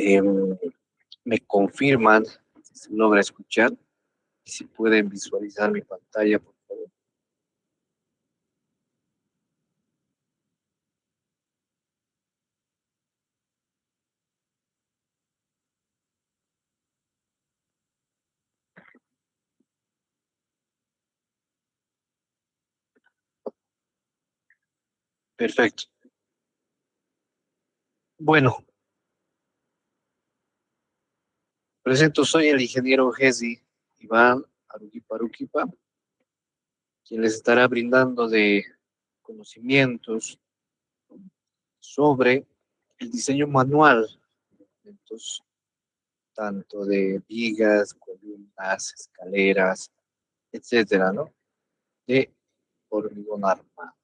Em, Me confirman si se logra escuchar y si pueden visualizar mi pantalla, por favor. Perfecto. Bueno, presento, soy el ingeniero Gesi Iván Aruquipa, quien les estará brindando de conocimientos sobre el diseño manual, entonces, tanto de vigas, columnas, escaleras, etcétera, ¿no? De hormigón armado.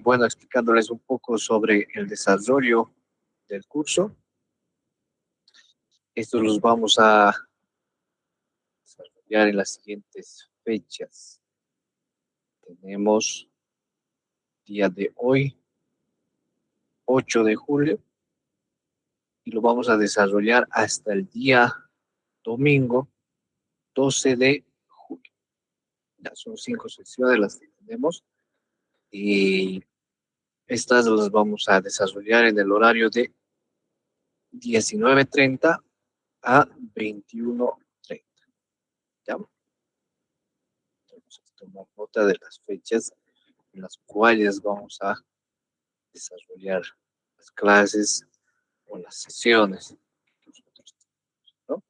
Bueno, explicándoles un poco sobre el desarrollo del curso. Estos los vamos a desarrollar en las siguientes fechas. Tenemos día de hoy, 8 de julio, y lo vamos a desarrollar hasta el día domingo, 12 de julio. Ya son 5 sesiones las que tenemos y estas las vamos a desarrollar en el horario de 19:30 a 21:30. ¿Ya? Vamos a tomar nota de las fechas en las cuales vamos a desarrollar las clases o las sesiones. ¿No?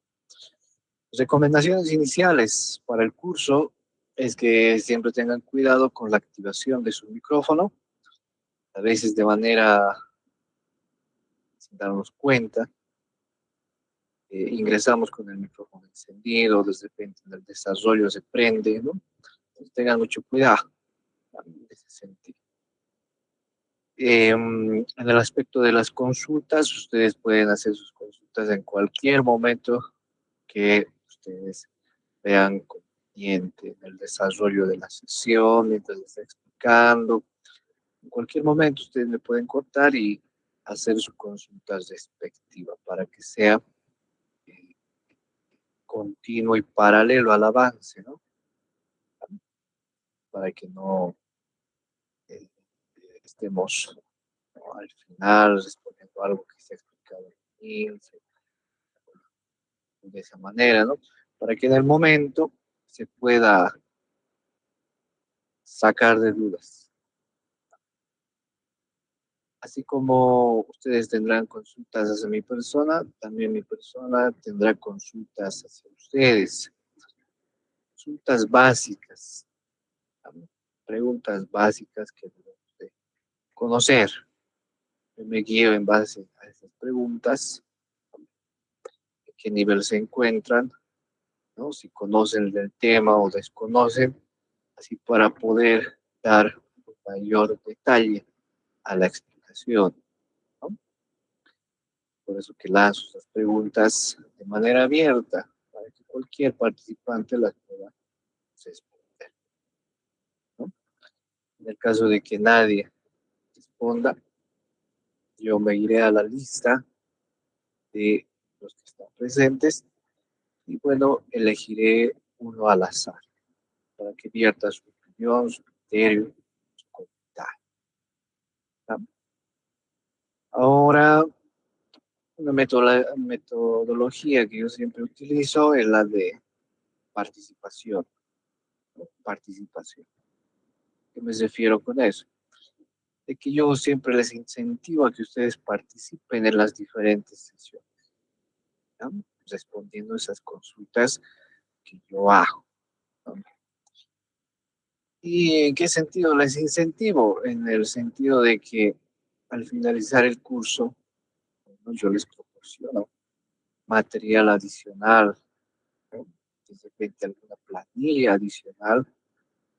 Recomendaciones iniciales para el curso es que siempre tengan cuidado con la activación de su micrófono, a veces de manera sin darnos cuenta. Ingresamos con el micrófono encendido, de repente en el desarrollo se prende, ¿no? Entonces tengan mucho cuidado en ese sentido. En el aspecto de las consultas, ustedes pueden hacer sus consultas en cualquier momento que ustedes vean conveniente en el desarrollo de la sesión, mientras está explicando. En cualquier momento ustedes me pueden cortar y hacer su consulta respectiva para que sea eh, continuo y paralelo al avance, ¿no? Para que no eh, estemos, ¿no?, al final respondiendo algo que se ha explicado al inicio, de esa manera, ¿no? Para que en el momento se pueda sacar de dudas. Así como ustedes tendrán consultas hacia mi persona, también mi persona tendrá consultas hacia ustedes. Consultas básicas, ¿no? Preguntas básicas que debemos de conocer. Yo me guío en base a esas preguntas, en qué nivel se encuentran, ¿no? Si conocen del tema o desconocen, así para poder dar un mayor detalle a la explicación, ¿no? Por eso que lanzo estas preguntas de manera abierta, para que cualquier participante las pueda responder, ¿no? En el caso de que nadie responda, yo me iré a la lista de los que están presentes y bueno, elegiré uno al azar para que vierta su opinión, su criterio, su comentario, ¿no? Ahora, una metodología que yo siempre utilizo es la de participación, ¿no? Participación. ¿Qué me refiero con eso? De que yo siempre les incentivo a que ustedes participen en las diferentes sesiones, ¿no? Respondiendo esas consultas que yo hago, ¿no? ¿Y en qué sentido les incentivo? En el sentido de que al finalizar el curso, ¿no?, yo les proporciono material adicional, ¿no? De repente alguna planilla adicional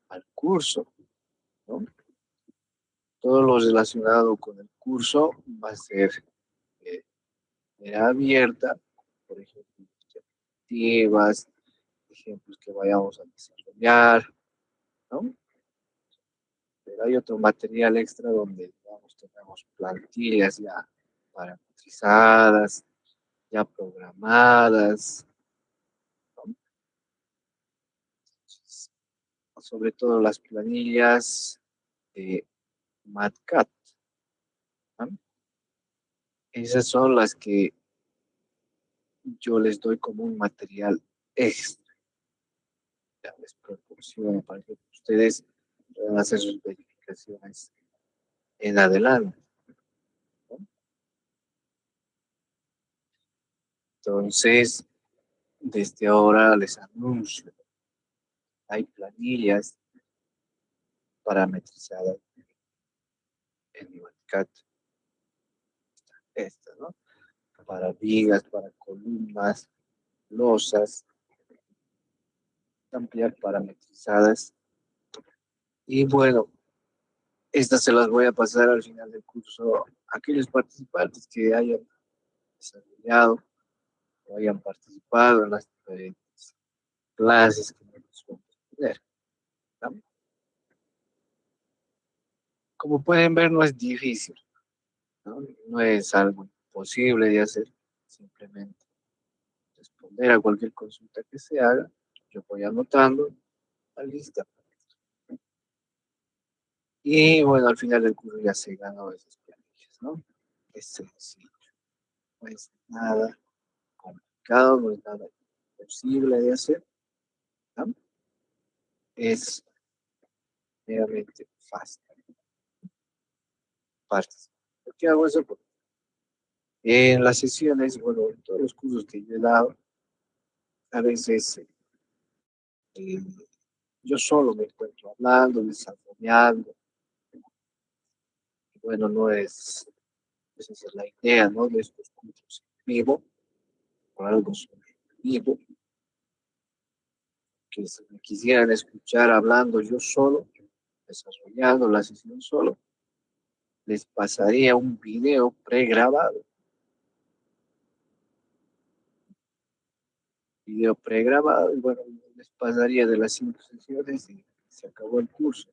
al curso, ¿no? Todo lo relacionado con el curso va a ser eh, abierta, por ejemplo, diapositivas, ejemplos que vayamos a desarrollar, ¿no? Pero hay otro material extra donde, digamos, tenemos plantillas ya parametrizadas, ya programadas, ¿no? Sobre todo las planillas de MATCAT, ¿no? Esas son las que yo les doy como un material extra, ya les proporciono para que ustedes puedan hacer sus verificaciones en adelante, ¿no? Entonces, desde ahora les anuncio, hay planillas parametrizadas en MATCAT, estas, ¿no? Para vigas, para columnas, losas, ampliar parametrizadas. Y bueno, estas se las voy a pasar al final del curso a aquellos participantes que hayan desarrollado o hayan participado en las diferentes clases que nosotros vamos a tener, ¿no? Como pueden ver, no es difícil, ¿no? No es algo imposible de hacer, simplemente responder a cualquier consulta que se haga. Yo voy anotando la lista. Y bueno, al final del curso ya se ganó esas planillas, ¿no? Es sencillo, no es nada complicado, no es nada imposible de hacer, ¿no? Es meramente fácil. Fácil. ¿Por qué hago eso? Porque en las sesiones, bueno, en todos los cursos que yo he dado, a veces eh, yo solo me encuentro hablando, desarrollando. Bueno, no es, esa es la idea, ¿no? De estos cursos en vivo, por algo son en vivo, que si me quisieran escuchar hablando yo solo, desarrollando la sesión solo, les pasaría un video pregrabado. Video pregrabado y bueno, les pasaría de las 5 sesiones y se acabó el curso.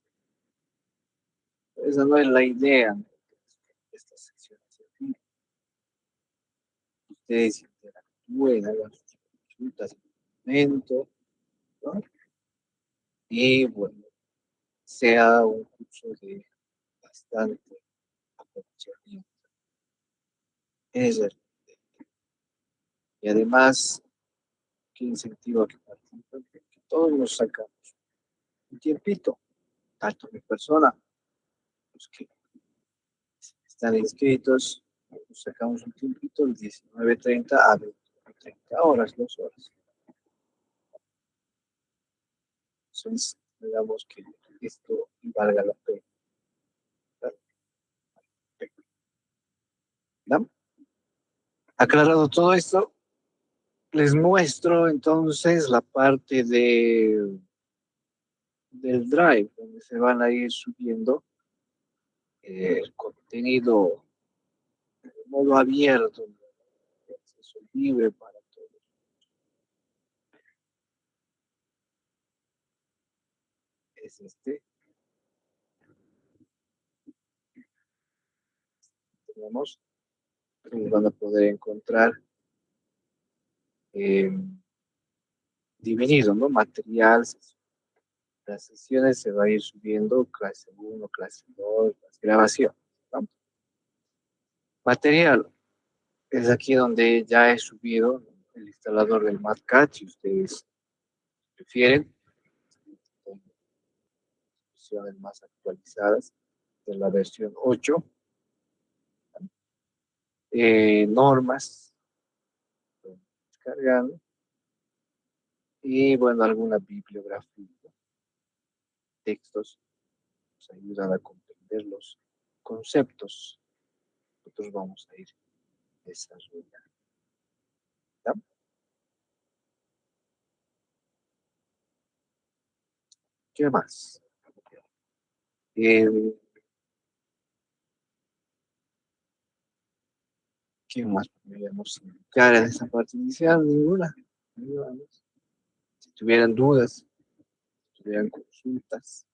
Esa no es la idea de estas sesiones. Ustedes interactúen, hagan sus consultas en el momento, ¿no? Y bueno, sea un curso de bastante aprovechamiento. Y además, que incentiva que participen, que todos nos sacamos un tiempito, tanto mi persona, los que están inscritos, nos sacamos un tiempito de 19:30 a 20:30 horas, 2 horas. Entonces, digamos que esto valga la pena, ¿no? Aclarado todo esto, les muestro entonces la parte del Drive, donde se van a ir subiendo el contenido de modo abierto, de acceso libre para todos. Es este. Tenemos, van a poder encontrar eh, dividido, ¿no? Material, las sesiones se va a ir subiendo, clase 1, clase 2, las grabaciones, ¿no? Material, es aquí donde ya he subido el instalador del MatCat, si ustedes prefieren, versiones más actualizadas de la versión 8, normas, descargando, y bueno, alguna bibliografía, textos, nos ayudan a comprender los conceptos que nosotros vamos a ir desarrollando, ¿ya? ¿Qué más? Eh, ¿Qué más podríamos indicar en esa parte inicial? Ninguna. Ninguna más. Si tuvieran dudas, si tuvieran consultas.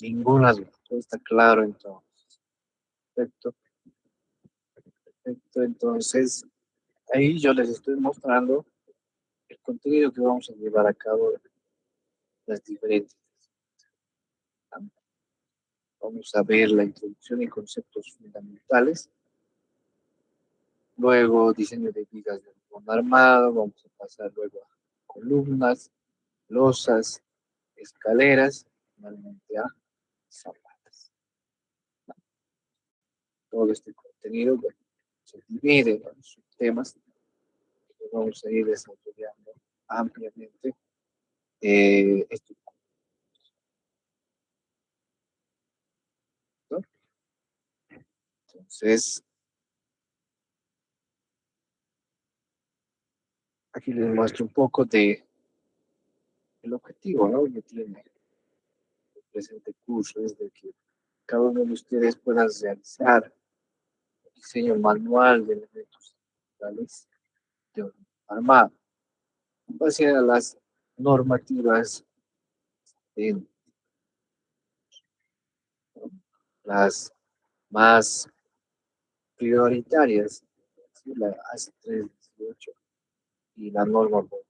Ninguna duda. Todo está claro entonces. Perfecto, perfecto. Entonces, ahí yo les estoy mostrando el contenido que vamos a llevar a cabo en las diferentes. Vamos a ver la introducción y conceptos fundamentales. Luego, diseño de vigas de hormigón armado. Vamos a pasar luego a columnas, losas, escaleras, finalmente a zapatas. Todo este contenido, bueno, se divide en subtemas que vamos a ir desarrollando ampliamente. Esto, ¿no? Entonces, aquí les muestro un poco de el objetivo, ¿no?, que tiene el presente curso, es de que cada uno de ustedes pueda realizar el diseño manual de elementos digitales de orden armado, en base a las normativas, en, ¿no?, las más prioritarias, ¿sí?, la AS 318 y la norma BOE.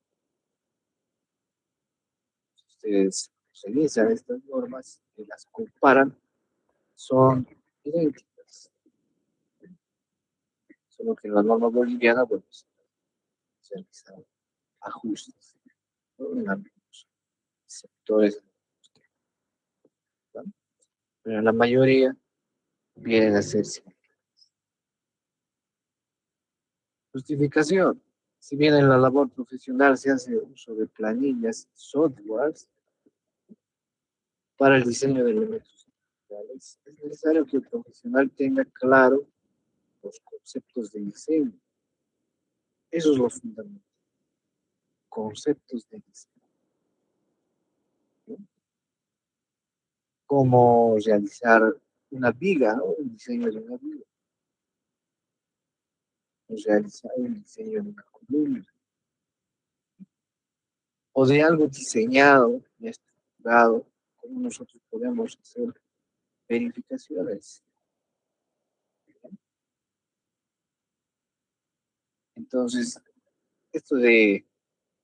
Ustedes revisan estas normas y las comparan, son idénticas, solo que en la norma boliviana, bueno, se realizan ajustes, ¿no?, en algunos sectores, ¿no?, pero en la mayoría vienen a ser similares. Justificación. Si bien en la labor profesional se hace uso de planillas, softwares para el diseño de elementos digitales, es necesario que el profesional tenga claro los conceptos de diseño. Eso es lo fundamental. Conceptos de diseño, ¿no? Cómo realizar una viga, ¿no?, el diseño de una viga. Realizar un diseño de una columna. O de algo diseñado y estructurado, cómo nosotros podemos hacer verificaciones. Entonces, esto de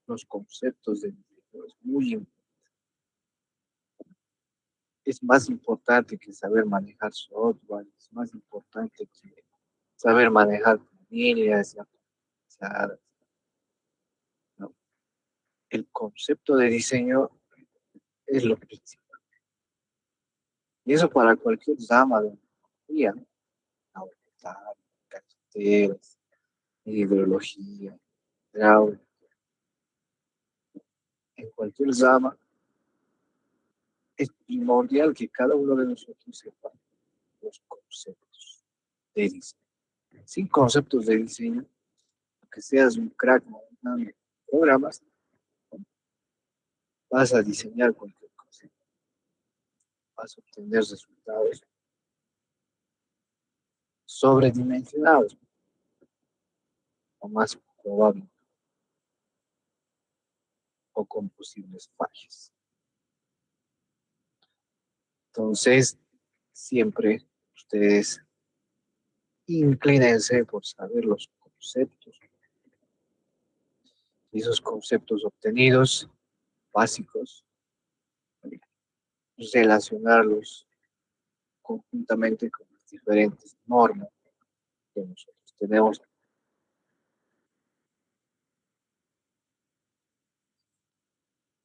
los conceptos de diseño es muy importante. Es más importante que saber manejar software, es más importante que saber manejar planillas y automatizadas, ¿no? El concepto de diseño es lo principal. Y eso para cualquier rama de ingeniería, ¿no?, agropecuaria, carreteras, hidrología, hidráulica, en cualquier rama, es primordial que cada uno de nosotros sepa los conceptos de diseño. Sin conceptos de diseño, aunque seas un crack manejando programas, vas a diseñar cualquier cosa, vas a obtener resultados sobredimensionados o más probable o con posibles fallas. Entonces, siempre ustedes inclínense por saber los conceptos, y esos conceptos obtenidos básicos, relacionarlos conjuntamente con las diferentes normas que nosotros tenemos.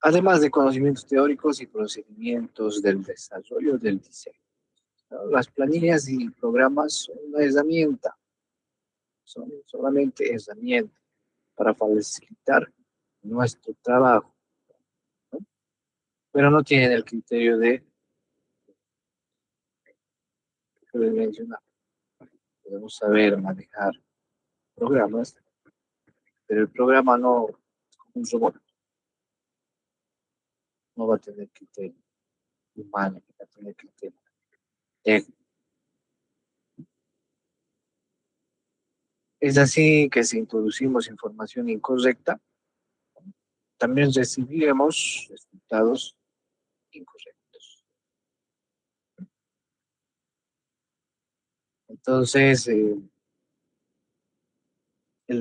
Además de conocimientos teóricos y procedimientos del desarrollo del diseño, ¿no? Las planillas y programas son una herramienta, son solamente herramientas para facilitar nuestro trabajo, ¿no?, pero no tienen el criterio de mencionar. Podemos saber manejar programas, pero el programa no es como un robot, no va a tener criterio humano, va a tener criterio técnico. Es así que si introducimos información incorrecta, también recibiremos resultados incorrectos. Entonces, el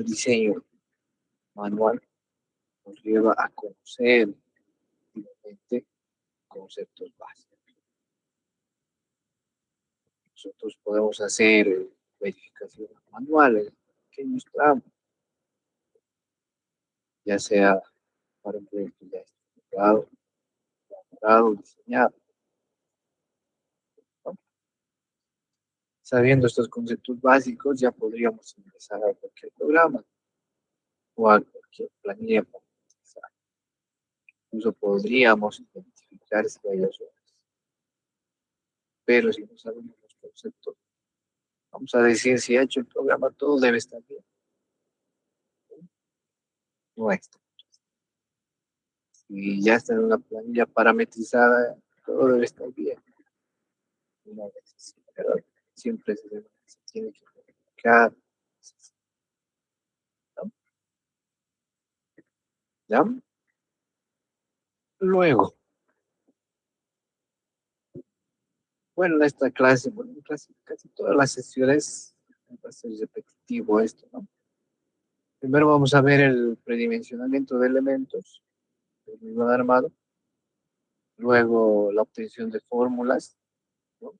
diseño manual nos lleva a conocer activamente conceptos básicos. Nosotros podemos hacer verificaciones manuales, pequeños tramos, ya sea para un proyecto ya estructurado, elaborado, diseñado, ¿no? Sabiendo estos conceptos básicos, ya podríamos ingresar a cualquier programa o a cualquier planilla para utilizar. Incluso podríamos identificar si hay errores. Pero si no sabemos los conceptos, vamos a decir si ha hecho el programa, todo debe estar bien. No está. Si ya está en una planilla parametrizada, todo debe estar bien. Una vez así, pero siempre se tiene que verificar, ¿no? ¿Ya? Luego, bueno, en esta clase, bueno, en casi todas las sesiones va a ser repetitivo esto, ¿no? Primero vamos a ver el predimensionamiento de elementos del mismo armado, luego la obtención de fórmulas, ¿no?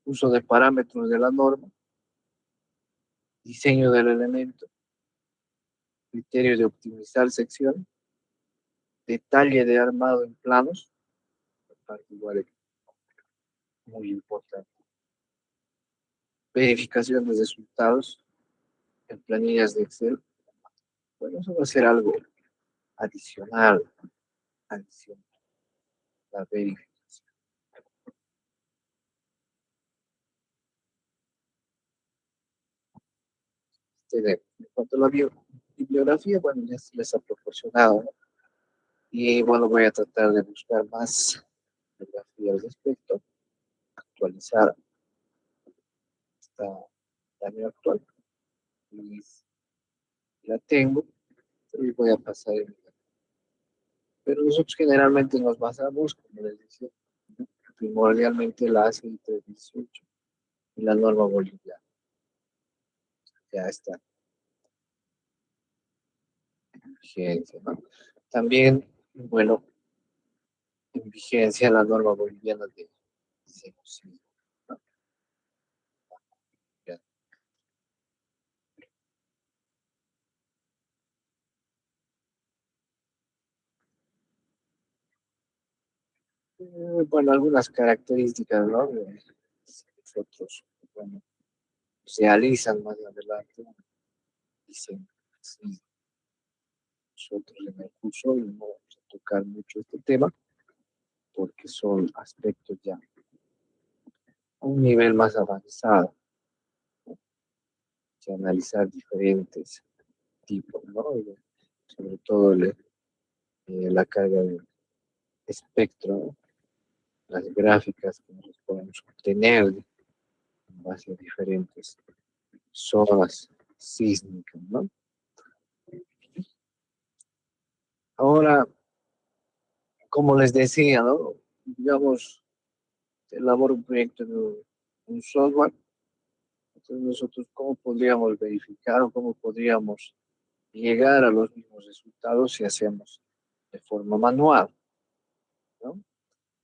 Uso de parámetros de la norma, diseño del elemento, criterio de optimizar sección, detalle de armado en planos, parte igual es muy importante, verificación de resultados en planillas de Excel. Bueno, eso va a ser algo adicional, adicional, la verificación. En cuanto a la bibliografía, bueno, ya se les ha proporcionado, ¿no? Y bueno, voy a tratar de buscar más bibliografía al respecto, actualizar esta tarea actual. Y la tengo, y voy a pasar. Pero nosotros generalmente nos basamos, como les decía, primordialmente la ACI 318 y la norma boliviana. Ya está en vigencia, ¿no? También, bueno, en vigencia la norma boliviana de diseño civil, ¿no? Ya. Bueno, algunas características, ¿no? De nosotros, bueno, se alisan más adelante, dicen, sí, nosotros en el curso no vamos a tocar mucho este tema porque son aspectos ya a un nivel más avanzado, que analizar diferentes tipos, ¿no? Sobre todo la carga de espectro, ¿no? Las gráficas que nosotros podemos obtener en base a diferentes zonas sísmicas, ¿no? Ahora, como les decía, ¿no? Digamos, elaboro un proyecto en un software, entonces nosotros cómo podríamos verificar o cómo podríamos llegar a los mismos resultados si hacemos de forma manual, ¿no?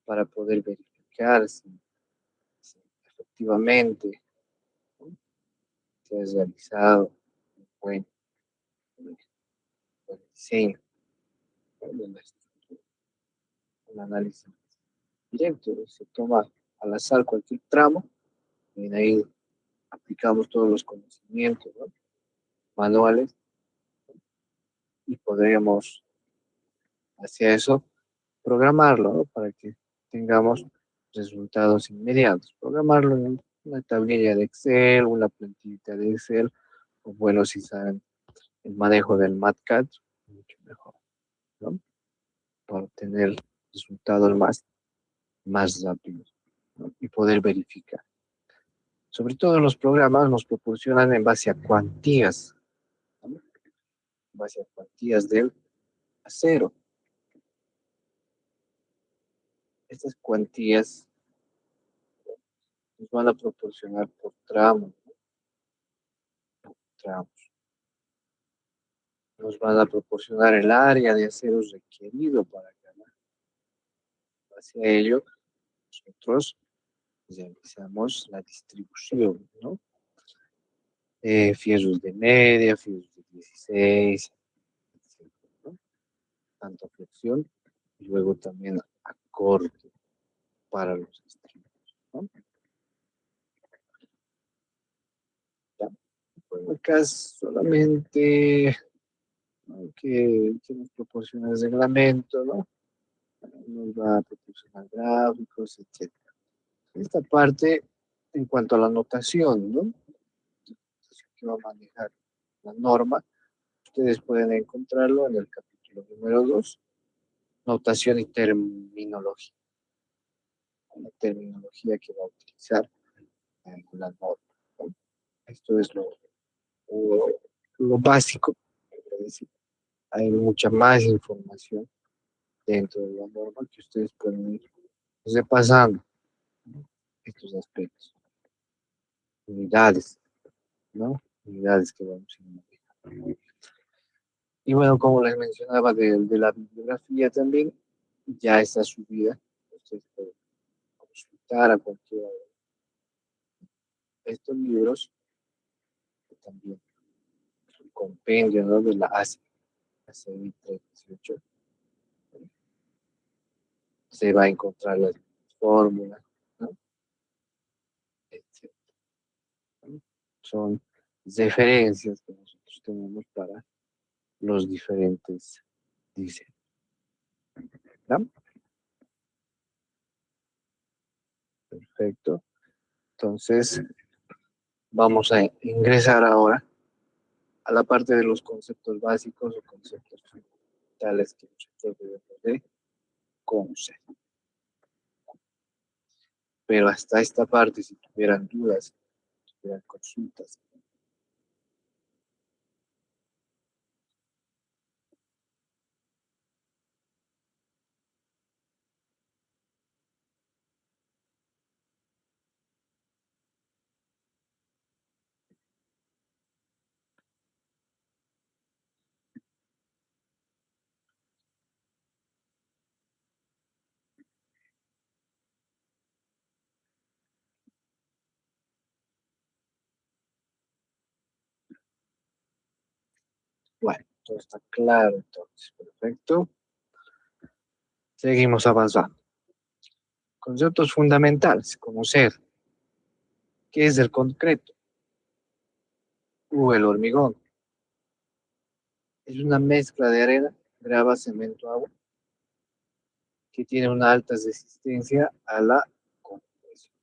Para poder verificar si efectivamente, ¿no? Se ha realizado un buen diseño, ¿no? De la estructura. Un análisis directo, se toma al azar cualquier tramo y de ahí aplicamos todos los conocimientos, ¿no? Manuales y podríamos hacia eso programarlo, ¿no? Para que tengamos resultados inmediatos. Programarlo en una tablilla de Excel, una plantilla de Excel, o bueno, si saben el manejo del MATCAD, mucho mejor, ¿no? Para obtener resultados más rápidos, ¿no? Y poder verificar. Sobre todo los programas nos proporcionan en base a cuantías, ¿no? En base a cuantías del acero. Estas cuantías nos van a proporcionar por tramos, tramos. Nos van a proporcionar el área de acero requerido para ganar. Hacia ello, nosotros realizamos la distribución, ¿no? Fierros de media, fierros de 16, etcétera, ¿no? Tanto flexión y luego también acorte para los estribos, ¿no? Ya. Bueno, acá solamente, ¿no? que nos proporciona el reglamento, ¿no? Nos va a proporcionar gráficos, etcétera. Esta parte, en cuanto a la notación, ¿no? Que va a manejar la norma, ustedes pueden encontrarlo en el capítulo número 2, notación y terminología. La terminología que va a utilizar la norma, ¿no? Esto es lo básico. Es decir, hay mucha más información dentro de la norma que ustedes pueden ir repasando, ¿no? Estos aspectos. Unidades, ¿no? Unidades que vamos a ir. Y bueno, como les mencionaba de la bibliografía también, ya está subida. Ustedes pueden consultar a cualquiera de estos libros, que también es un compendio, ¿no? De la ACI 318. Se va a encontrar las fórmulas, ¿no? Etcétera, ¿no? Son referencias que nosotros tenemos para los diferentes diseños, ¿no? Perfecto. Entonces, vamos a ingresar ahora a la parte de los conceptos básicos o conceptos fundamentales que nosotros debemos de conocer. Pero hasta esta parte, si tuvieran dudas, si tuvieran consultas. Bueno, todo está claro entonces. Perfecto. Seguimos avanzando. Conceptos fundamentales, conocer qué es el concreto o el hormigón. Es una mezcla de arena, grava, cemento, agua, que tiene una alta resistencia a la compresión,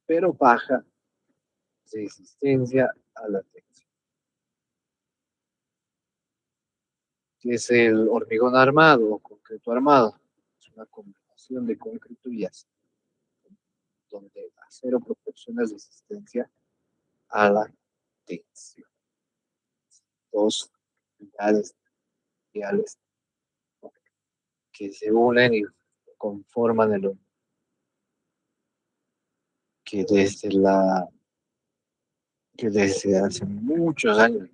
pero baja resistencia a la tensión. ¿Qué es el hormigón armado o concreto armado? Es una combinación de concreto y acero, donde el acero proporciona resistencia a la tensión. Dos unidades materiales que se unen y conforman el hormigón, que desde hace muchos años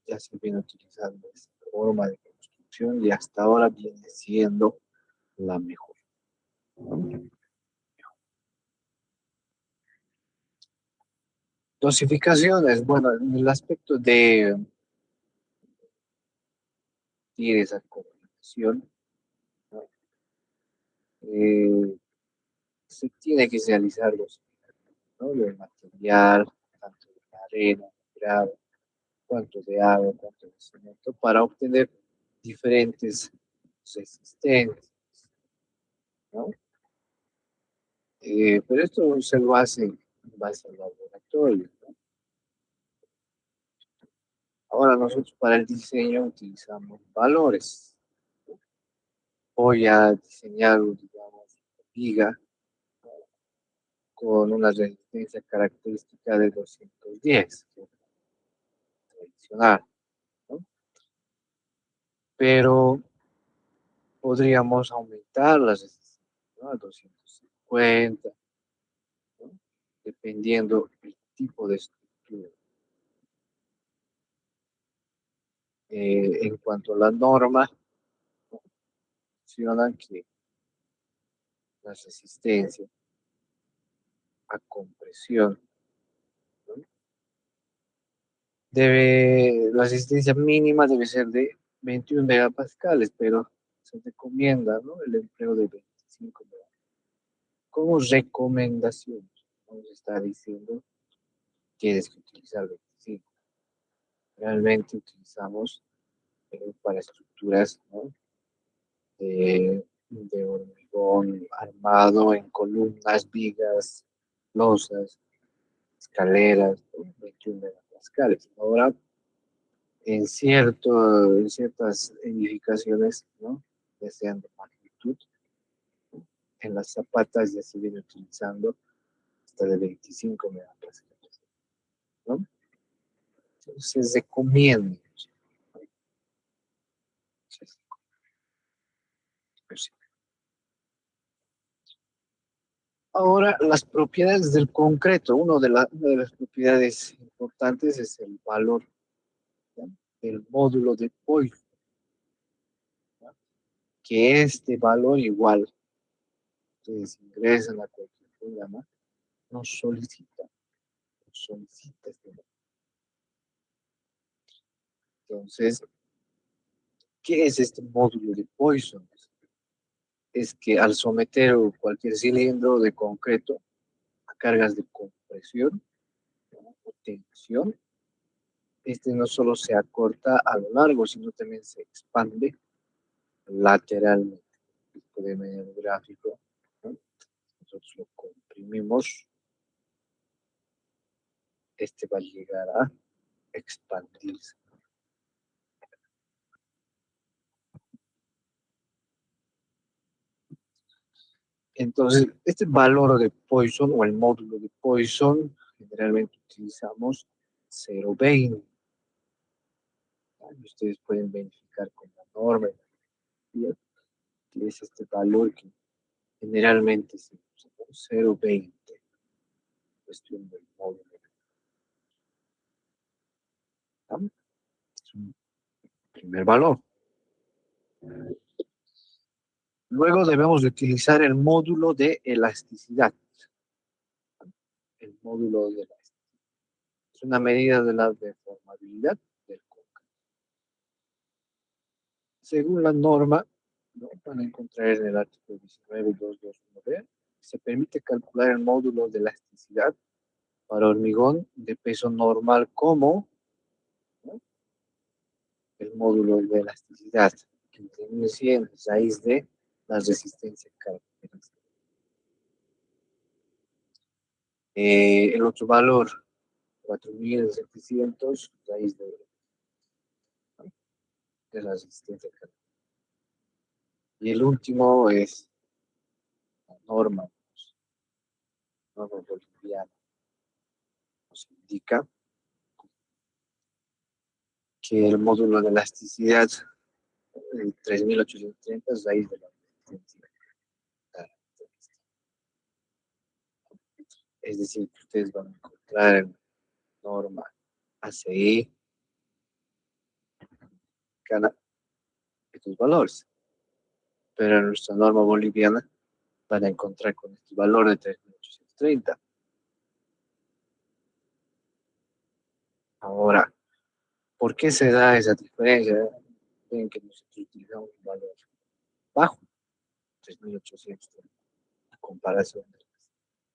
ya se viene utilizando esta forma de construcción y hasta ahora viene siendo la mejor, ¿no? Dosificaciones, bueno, en el aspecto de esa combinación, ¿no? Eh, se tiene que realizar los, ¿no? Del material, tanto de la arena, grava, cuánto de agua, cuánto de cemento, para obtener diferentes resistencias, ¿no? Pero esto se lo hace en base al laboratorio, ¿no? Ahora nosotros para el diseño utilizamos valores. Voy a diseñar, digamos, viga con una resistencia característica de 210, que es tradicional, ¿no? Pero podríamos aumentar la resistencia, ¿no? A 250, dependiendo del tipo de estructura. En cuanto a la norma, menciona que la resistencia a compresión, ¿no? La resistencia mínima debe ser de 21 megapascales, pero se recomienda, ¿no?, el empleo de 25 megapascales. Como recomendación, nos está diciendo tienes que utilizar 25. Realmente utilizamos para estructuras, ¿no?, de hormigón armado en columnas, vigas, losas, escaleras, ¿no?, 21 megapascales. Ahora, en ciertas edificaciones, ¿no?, ya sean de magnitud, en las zapatas ya se viene utilizando hasta de 25 megapascales, ¿no? Entonces, recomiendo. Ahora, las propiedades del concreto. Una de las propiedades importantes es el valor, ¿ya?, del módulo de Poisson, ¿ya?, que este valor igual, ustedes ingresan a cualquier programa, nos solicita este valor. Entonces, ¿qué es este módulo de Poisson? Es que al someter cualquier cilindro de concreto a cargas de compresión, ¿no?, o tensión, este no solo se acorta a lo largo, sino también se expande lateralmente. Pueden ver el gráfico, ¿no? Nosotros lo comprimimos, este va a llegar a expandirse. Entonces, este valor de Poisson o el módulo de Poisson, generalmente utilizamos 0,20. Ustedes pueden verificar con la norma, ¿sí?, que es este valor que generalmente se usa, ¿no? 0,20, cuestión del módulo. ¿No? Es un primer valor. Luego debemos de utilizar el módulo de elasticidad. El módulo de elasticidad es una medida de la deformabilidad del concreto. Según la norma, ¿no?, van a encontrar en el artículo 19.221b, se permite calcular el módulo de elasticidad para hormigón de peso normal como, ¿no?, el módulo de elasticidad, que viene en raíz de la resistencia característica. El otro valor, 4.700, raíz de la resistencia característica. Y el último es la norma boliviana. Nos indica que el módulo de elasticidad, 3.830, es raíz de la resistencia característica. Es decir, que ustedes van a encontrar en norma ACI estos valores, pero en nuestra norma boliviana van a encontrar con este valor de 3.830. Ahora, ¿por qué se da esa diferencia? Ven que nosotros utilizamos un valor bajo, 3.830, en comparación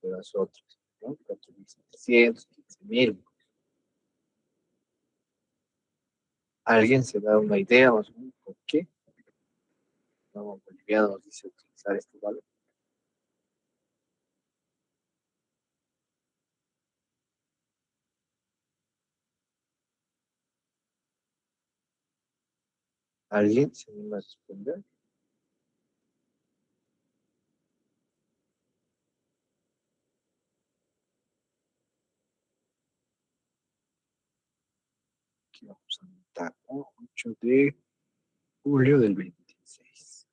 de las otras, ¿no? 4.700, 15.000. ¿Alguien se da una idea más o menos por qué no boliviano nos dice utilizar este valor? ¿Alguien se anima a responder? Aquí vamos a anotar, ¿no? 8 de julio del 26.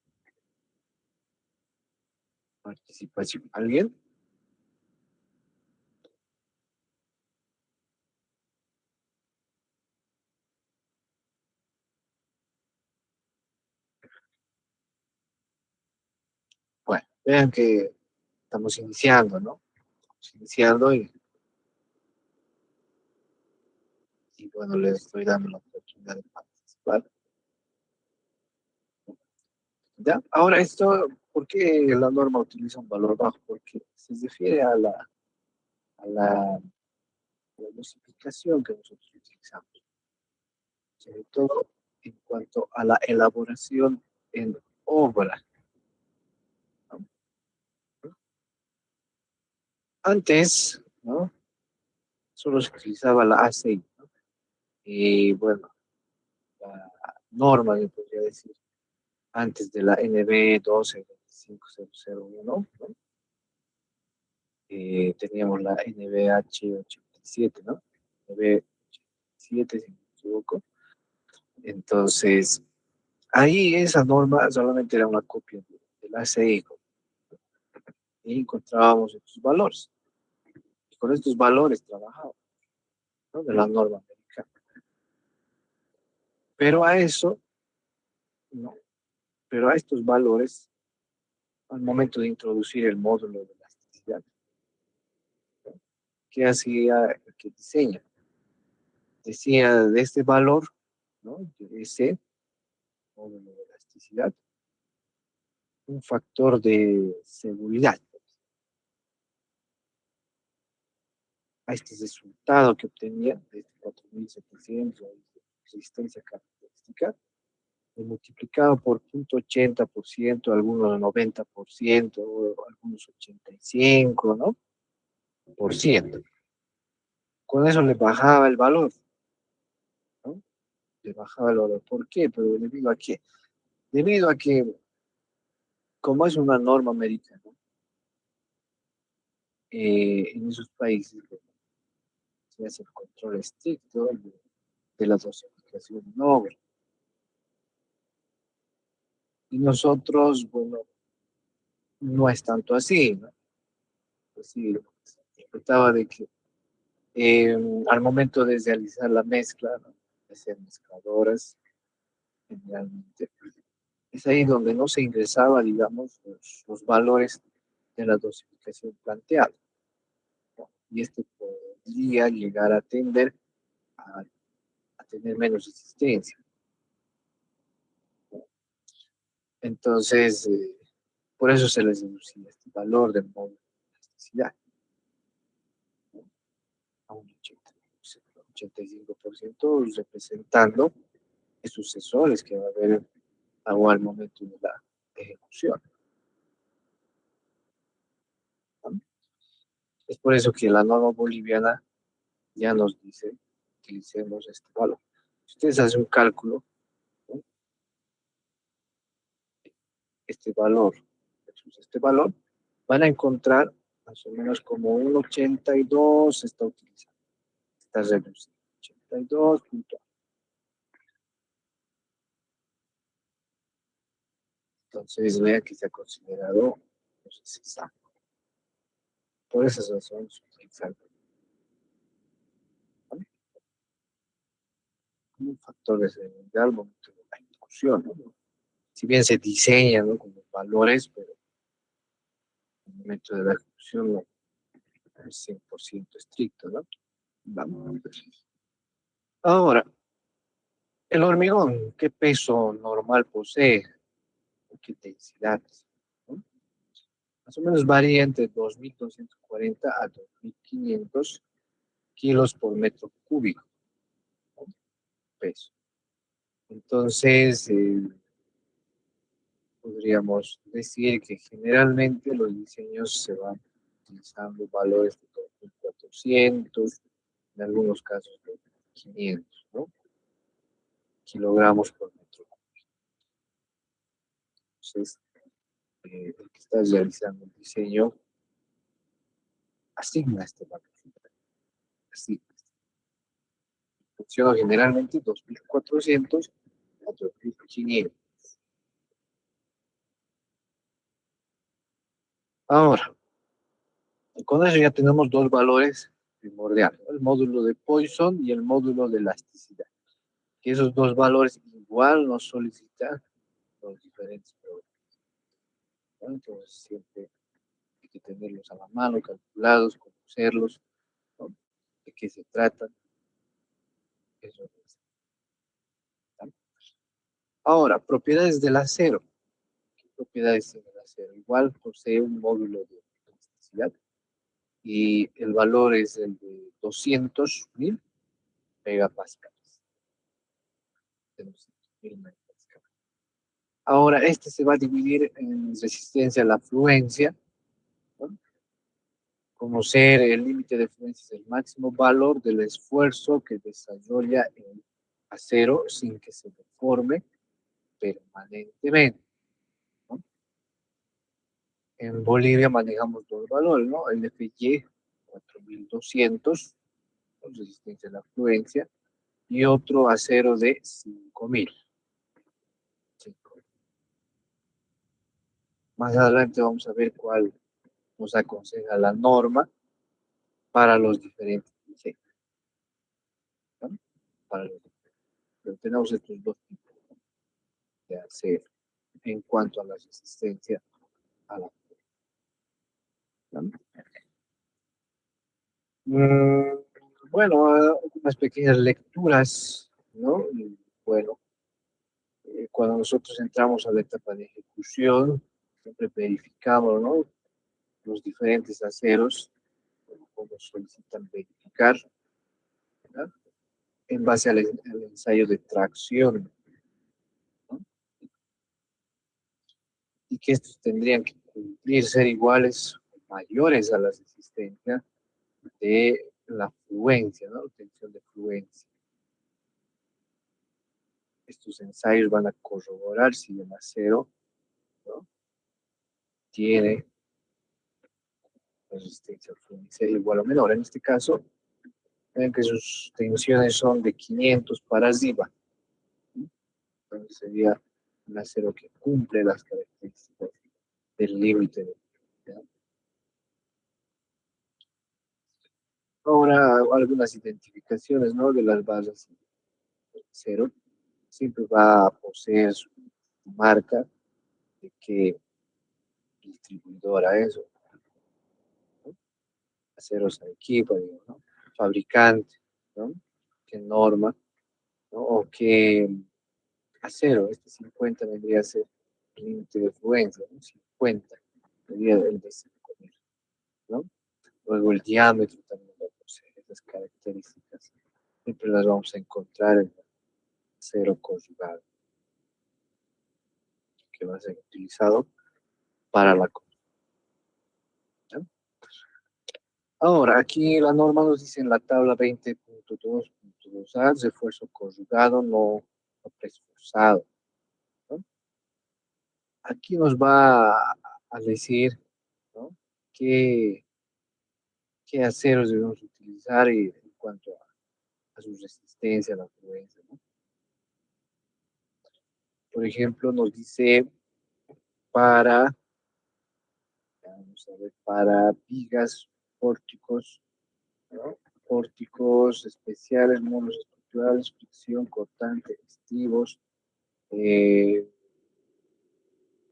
Participación. ¿Alguien? Vean que estamos iniciando, ¿no? Estamos iniciando y bueno, les estoy dando la oportunidad de participar. ¿Ya? Ahora esto, ¿por qué la norma utiliza un valor bajo? Porque se refiere a la, a la dosificación que nosotros utilizamos, sobre todo en cuanto a la elaboración en obra, ¿no? Antes, ¿no? Solo se utilizaba la A6, ¿no? Y bueno, la norma, me podría decir, antes de la NB 12.25001, ¿no? Teníamos la NBH 87, ¿no? NB 87, si no me equivoco. Entonces, ahí esa norma solamente era una copia de la ACI y encontrábamos estos valores. Y con estos valores trabajábamos, ¿no? De la norma americana. Pero a eso, no. Pero a estos valores, al momento de introducir el módulo de elasticidad, ¿no? ¿Qué hacía el que diseña? Decía de este valor, ¿no? De ese módulo de elasticidad, un factor de seguridad. A este resultado que obtenía de este 4700 de resistencia característica, lo multiplicaba por 0.80%, algunos 90%, algunos 85%, ¿no? Por ciento. Con eso le bajaba el valor, ¿no? Le bajaba el valor. ¿Por qué? Pero debido a qué? Debido a que, como es una norma americana, en esos países se hace el control estricto de la dosificación en obra. Y nosotros, bueno, no es tanto así, ¿no? Pues sí, se trataba de que al momento de realizar la mezcla, ¿no? De ser mezcladoras, generalmente, es ahí donde no se ingresaba, digamos, los valores de la dosificación planteada, ¿no? Y este podría llegar a tender a tener menos resistencia, ¿no? Entonces, por eso se les deducía este valor de módulo de elasticidad, ¿no? A un 85%, representando esos sensores que va a haber al momento de la ejecución, ¿no? Es por eso que la norma boliviana ya nos dice que utilicemos este valor. Si ustedes hacen un cálculo, ¿no? Este valor versus este valor, van a encontrar más o menos como un 82 se está utilizando, está reducido. 82 punto. Entonces, vea que se ha considerado pues, exacto. Por esas razones, exacto, ¿no? Como un factor de seguridad al momento de la ejecución, ¿no? Si bien se diseña, ¿no? Con los valores, pero el momento de la ejecución no es 100% estricto, ¿no? Vamos. Ahora, el hormigón, ¿qué peso normal posee? ¿Qué densidad? ¿No? Más o menos varía entre 2.240 a 2.500 kilos por metro cúbico, ¿no? Peso. Entonces, podríamos decir que generalmente los diseños se van utilizando valores de 2.400, en algunos casos de 500, ¿no? Kilogramos por metro. Entonces, el que está realizando el diseño asigna este valor. Asigna. Funciona generalmente 2.400 a 2.500. Ahora, con eso ya tenemos dos valores primordiales, ¿no? El módulo de Poisson y el módulo de elasticidad. Que esos dos valores igual nos solicitan los diferentes programas. ¿no? Entonces siempre hay que tenerlos a la mano, calculados, conocerlos, ¿no? De qué se trata. Eso es, ¿no? Ahora, propiedades del acero. ¿Qué propiedades tiene el acero? Igual posee un módulo de elasticidad y el valor es el de 200.000 megapascales. De 200.000 megapascales. Ahora, este se va a dividir en resistencia a la fluencia, ¿no? Conocer el límite de fluencia es el máximo valor del esfuerzo que desarrolla el acero sin que se deforme permanentemente, ¿no? En Bolivia manejamos dos valores, ¿no? El FY 4200, con resistencia a la fluencia, y otro acero de 5000. Más adelante vamos a ver cuál nos aconseja la norma para los diferentes diseños, ¿no? Para los diferentes. Pero tenemos estos dos tipos de acero en cuanto a la resistencia a la fluencia, ¿no? Mm, bueno, unas pequeñas lecturas, ¿no? Y bueno, cuando nosotros entramos a la etapa de ejecución, siempre verificamos, ¿no? Los diferentes aceros, como solicitan verificar, ¿no? En base al ensayo de tracción, ¿no? Y que estos tendrían que cumplir, ser iguales o mayores a la resistencia de la fluencia, ¿no? Tensión de fluencia. Estos ensayos van a corroborar si el acero, ¿no? Tiene resistencia a fluencia igual o menor. En este caso, ven que sus tensiones son de 500 para arriba, ¿no? Entonces sería un acero que cumple las características del límite de fluencia. Ahora, algunas identificaciones, ¿no? De las barras de acero. Siempre va a poseer su marca de qué distribuidora es, ¿no? Aceros Arequipa, digo, ¿no? Fabricante, ¿no? Qué norma, ¿no? O qué acero, este 50 vendría a ser el límite de fluencia, ¿no? 50, sería el de 5000, ¿no? Luego el diámetro también va a poseer esas características. Siempre las vamos a encontrar en el acero conjugado, que va a ser utilizado para la construcción. Ahora, aquí la norma nos dice en la tabla 20.2.2a, refuerzo conjugado no preesforzado, ¿no? Aquí nos va a decir, ¿no? qué, qué aceros debemos utilizar y en cuanto a su resistencia a la fluencia, ¿no? Por ejemplo, nos dice para, vamos a ver, para vigas, pórticos, ¿no? Pórticos especiales, muros estructurales, fricción, cortante, estribos, eh,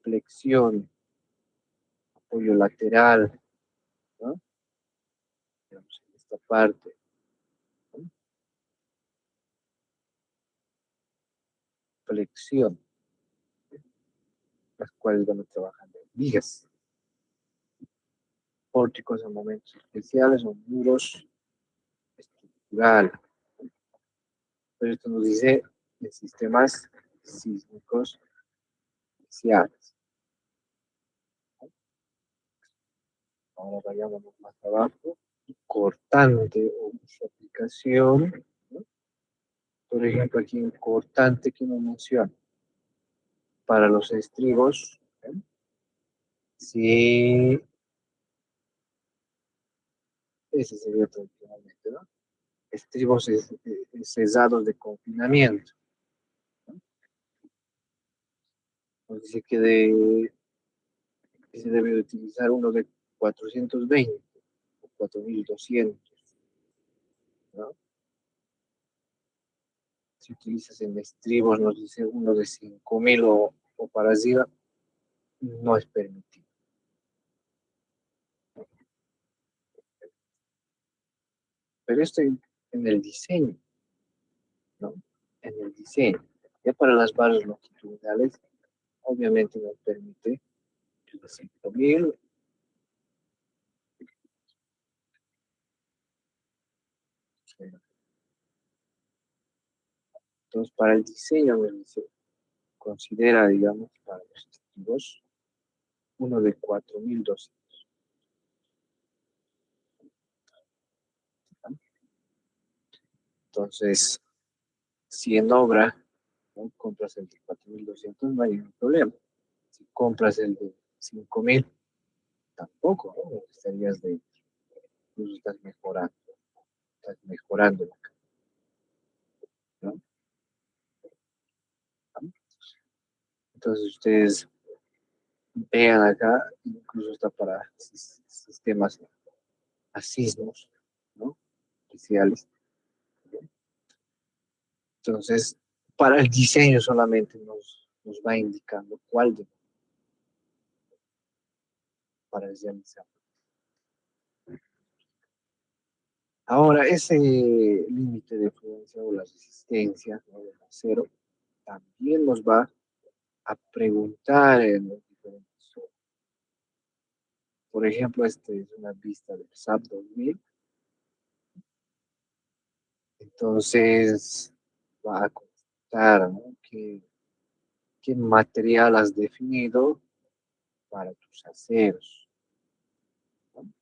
flexión, apoyo lateral, ¿no? Digamos, en esta parte, ¿no? Flexión, las cuales van a trabajar en vigas, pórticos en momentos especiales o muros estructurales. Pero esto nos dice en sistemas sísmicos especiales. Ahora vayámonos más abajo. Cortante o su aplicación, ¿no? Por ejemplo, aquí en cortante que nos menciona para los estribos, ¿eh? Sí, ese sería tradicionalmente, ¿no? Estribos cesados de confinamiento, ¿no? Nos dice que se debe utilizar uno de 420 o 4200, ¿no? Si utilizas en estribos, nos dice uno de 5000 o para arriba, no es permitido. pero esto en el diseño, ¿no? En el diseño. Ya para las barras longitudinales, obviamente nos permite el 5.000. Entonces, para el diseño se considera, digamos, para los testigos, uno de 4.200. Entonces, si en obra, ¿no?, compras el de 4.200, no hay ningún problema. Si compras el de 5.000, tampoco, ¿no? Estarías de, incluso estás mejorando, ¿no? Entonces ustedes vean acá, incluso está para sistemas asismos, ¿no? Especiales. Entonces, para el diseño solamente nos va indicando cuál de para realizar. Ahora, ese límite de fluencia o la resistencia, ¿no?, del acero, también nos va a preguntar en los diferentes. Por ejemplo, esta es una vista del SAP 2000. Entonces, va a contar, ¿no?, qué material has definido para tus aceros, ¿no?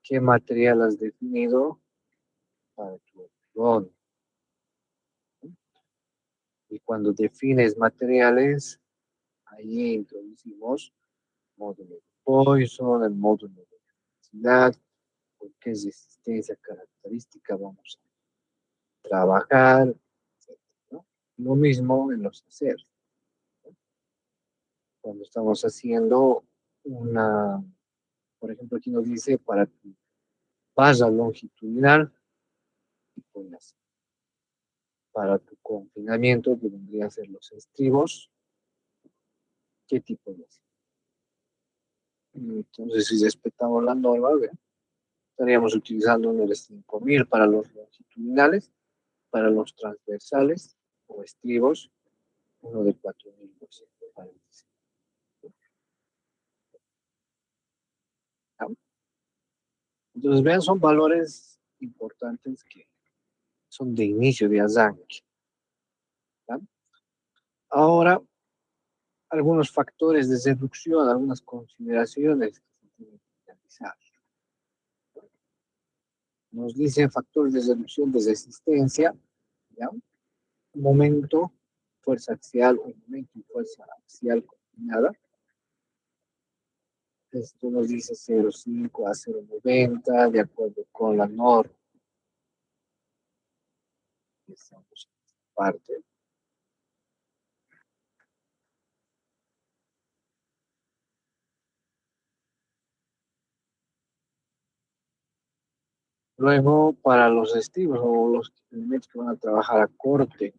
¿Qué material has definido para tu hormigón? Y cuando defines materiales, ahí introducimos módulo de Poisson, el módulo de densidad, con qué resistencia característica vamos a trabajar, etcétera, ¿no? Lo mismo en los aceros, ¿no? Cuando estamos haciendo una, por ejemplo, aquí nos dice para tu barra longitudinal, tipo de acero. Para tu confinamiento, que vendrían a ser los estribos, ¿qué tipo de acero? Entonces, si respetamos la norma, ¿ve?, estaríamos utilizando uno de 5.000 para los longitudinales, para los transversales o estribos, uno de 4.200 para el diseño. Entonces, vean, son valores importantes que son de inicio, de arranque, ¿tá? Ahora, algunos factores de seducción, algunas consideraciones que se tienen que realizar. Nos dicen factores de reducción de resistencia, ¿ya? Momento, fuerza axial o momento y fuerza axial combinada. Esto nos dice 0,5 a 0,90, de acuerdo con la norma que estamos en esta parte. Luego, para los estilos o los elementos que van a trabajar a corte,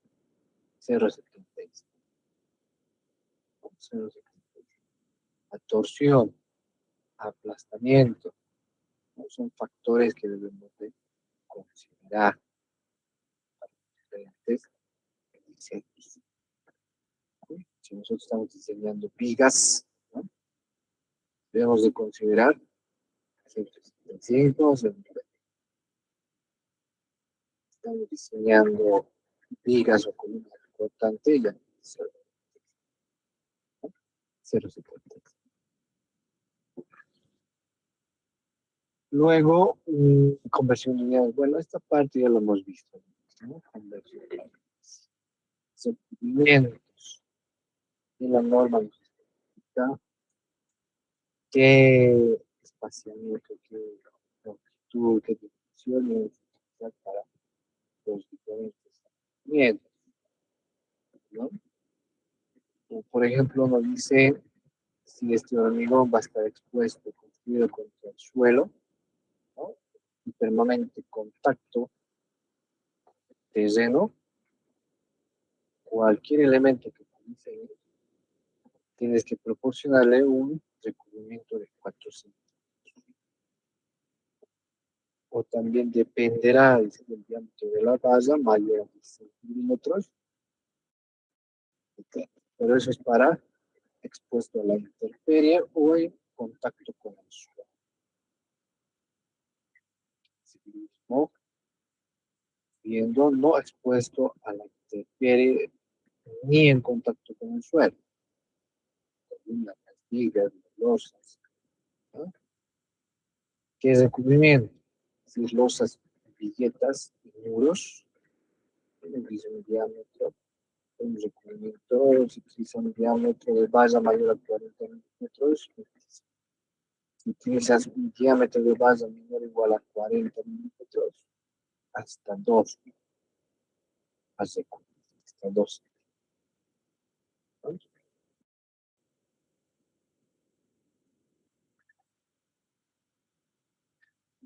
0,76. 0,76. A torsión, aplastamiento, ¿no?, son factores que debemos de considerar para diferentes diseños. Si nosotros estamos diseñando vigas, ¿no?, debemos de considerar 175, estamos diseñando vigas o columnas cortantes, ya 0,70. Luego, conversión lineal. Bueno, esta parte ya lo hemos visto, ¿no? Conversión lineal. Sentimientos. Y la norma nos explica qué espaciamiento, qué longitud, qué dimensiones para los diferentes sentimientos, ¿no? O, por ejemplo, nos dice si este hormigón va a estar expuesto, construido contra el suelo, ¿no?, y permanente contacto terreno, cualquier elemento que utilice, tienes que proporcionarle un recubrimiento de 4 centímetros. o también dependerá del diámetro de la base mayor a 16 milímetros. Pero eso es para expuesto a la intemperie o en contacto con el suelo. Asimismo, viendo no expuesto a la intemperie ni en contacto con el suelo. Columnas, vigas, losas. ¿No? ¿Qué es recubrimiento? Es decir, losas, viguetas y muros en el mismo diámetro. Un recubrimiento se utiliza un diámetro de base mayor a 40 milímetros. Si utilizas un diámetro de base menor o igual a 40 milímetros, hasta 2. Hasta 2. ¿No?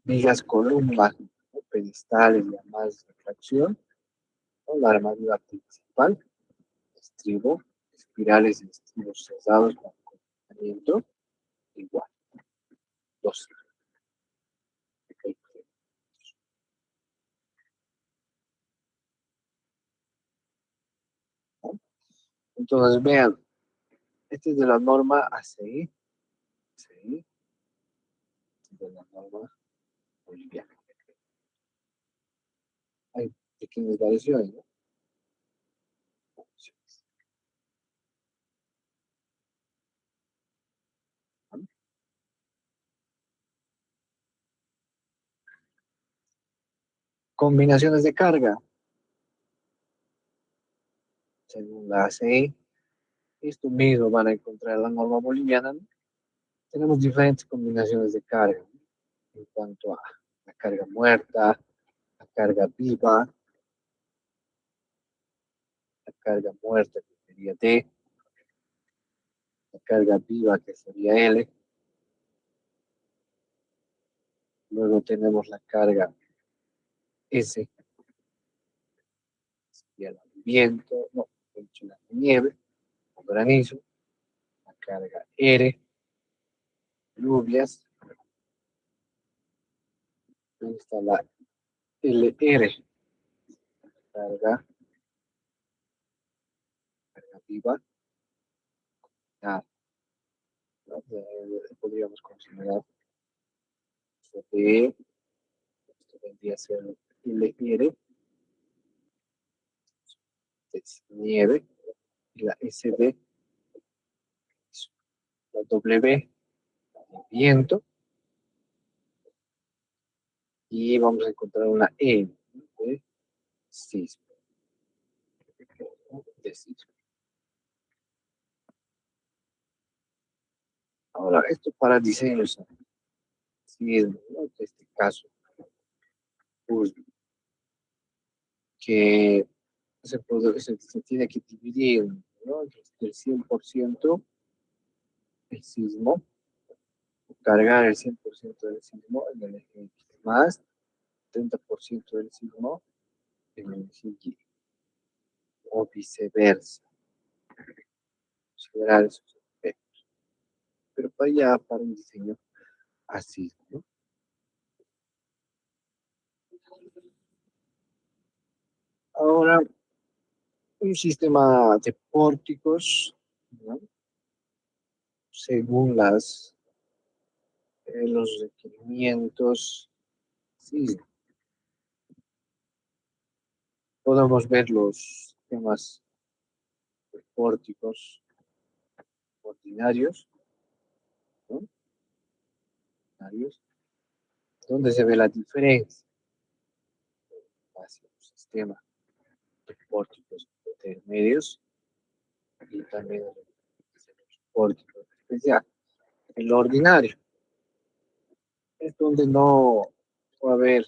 Vigas, columnas, ¿no? Pedestales, llamadas de tracción, ¿no? La armadura principal, estribo, espirales de estribos cerrados con acompañamiento, igual, 2. ¿No? Entonces, vean, este es de la norma ACI, ¿sí? De la norma boliviana. Hay pequeñas variaciones, ¿no? Combinaciones de carga, según la ACI, esto mismo van a encontrar en la norma boliviana, ¿no? Tenemos diferentes combinaciones de carga, ¿no? En cuanto a la carga muerta, la carga viva, la carga muerta que sería D, la carga viva que sería L, luego tenemos la carga S, sería el viento, no, de hecho la nieve o granizo, la carga R, lluvias, ahí está la LR, carga viva, ¿no? Podríamos considerar de, esto vendría a ser LR, es nieve, y la SB, la W, viento, y vamos a encontrar una E de sismo. De sismo. Ahora, esto para diseños sismo, ¿no? En este caso, pues, que se tiene que dividir, ¿no? El 100% el sismo, cargar el 100% del sismo en el eje X, más 30% del sismo en el eje Y, o viceversa. Considerar esos efectos. Pero para un diseño así, ¿no? Ahora, un sistema de pórticos, ¿no? Según los requerimientos, sí, podemos ver los sistemas de pórticos ordinarios, ¿no? Ordinarios, donde se ve la diferencia hacia un sistema de pórticos intermedios y también los pórticos especiales. El ordinario es donde no puede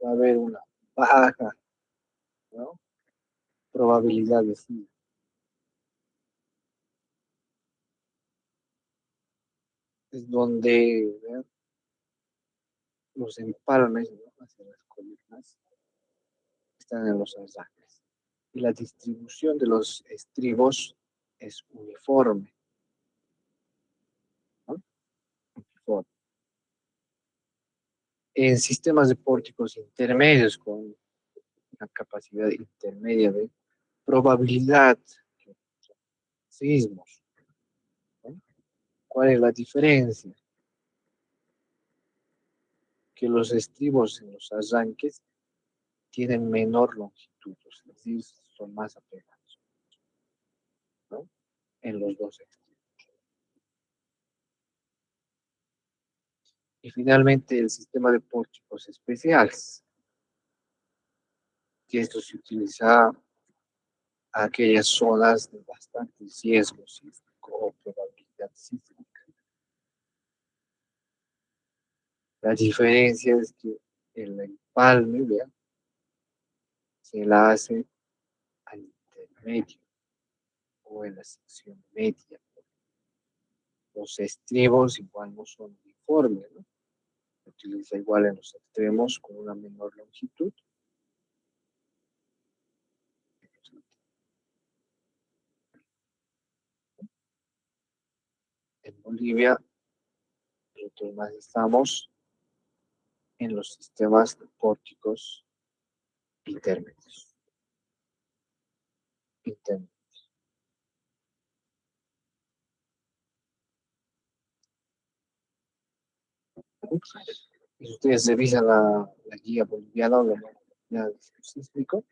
haber una baja, ¿no? Probabilidad de sí. Es donde, ¿verdad? Los empalmes, ¿no? Hacia las columnas están en los anclajes. Y la distribución de los estribos es uniforme, ¿no? Uniforme. En sistemas de pórticos intermedios con una capacidad intermedia de probabilidad de sismos, ¿no? ¿Cuál es la diferencia? Que los estribos en los arranques tienen menor longitud, es decir, son más apegados, ¿no? En los dos extremos. Y finalmente el sistema de pórticos especiales, que esto se utiliza a aquellas zonas de bastante riesgo sísmico o probabilidad sísmica. La diferencia es que el empalme, ¿vea? Se la hace al intermedio o en la sección media. Los estribos igual no son uniformes, ¿no? Se utiliza igual en los extremos con una menor longitud. En Bolivia, nosotros más estamos en los sistemas de pórticos intermedios. Y si ustedes revisan la guía boliviana o la guía sísmico,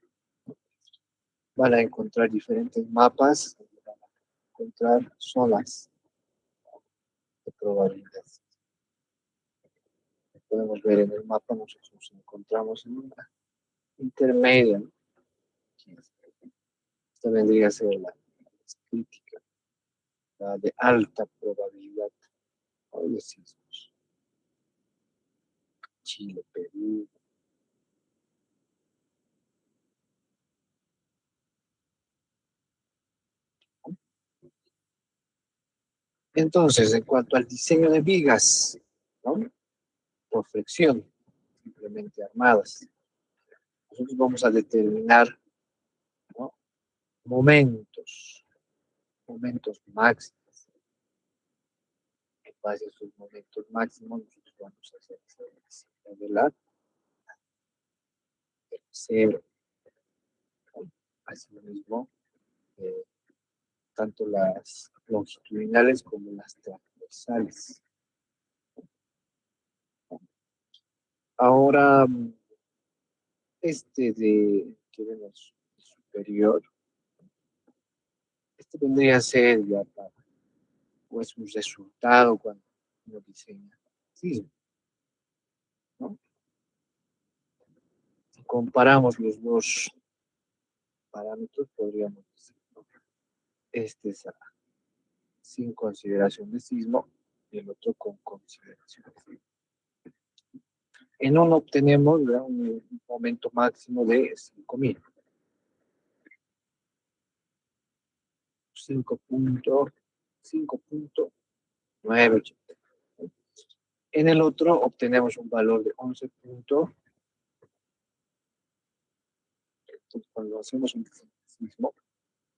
van a encontrar diferentes mapas, van a encontrar zonas de probabilidad. Podemos ver en el mapa, nosotros nos encontramos en una intermedia, ¿no? Esta vendría a ser la crítica, la de alta probabilidad, ¿no? De sismos. Chile, Perú. Entonces, en cuanto al diseño de vigas, ¿no? Por flexión, simplemente armadas, nosotros vamos a determinar, ¿no? Momentos, momentos máximos. En base a esos momentos máximos, nosotros vamos a hacer de la cero, ¿no? Así mismo, eh, tanto las longitudinales como las transversales. Ahora, que vemos superior, este vendría a ser ya para, pues, un resultado cuando uno diseña sismo, ¿no? Si comparamos los dos parámetros, podríamos decir, ¿no? Este es sin consideración de sismo y el otro con consideración de sismo. En uno obtenemos, ¿verdad?, un momento máximo de 5.000. 5.980. En el otro obtenemos un valor de 11. Entonces, cuando hacemos un sismo,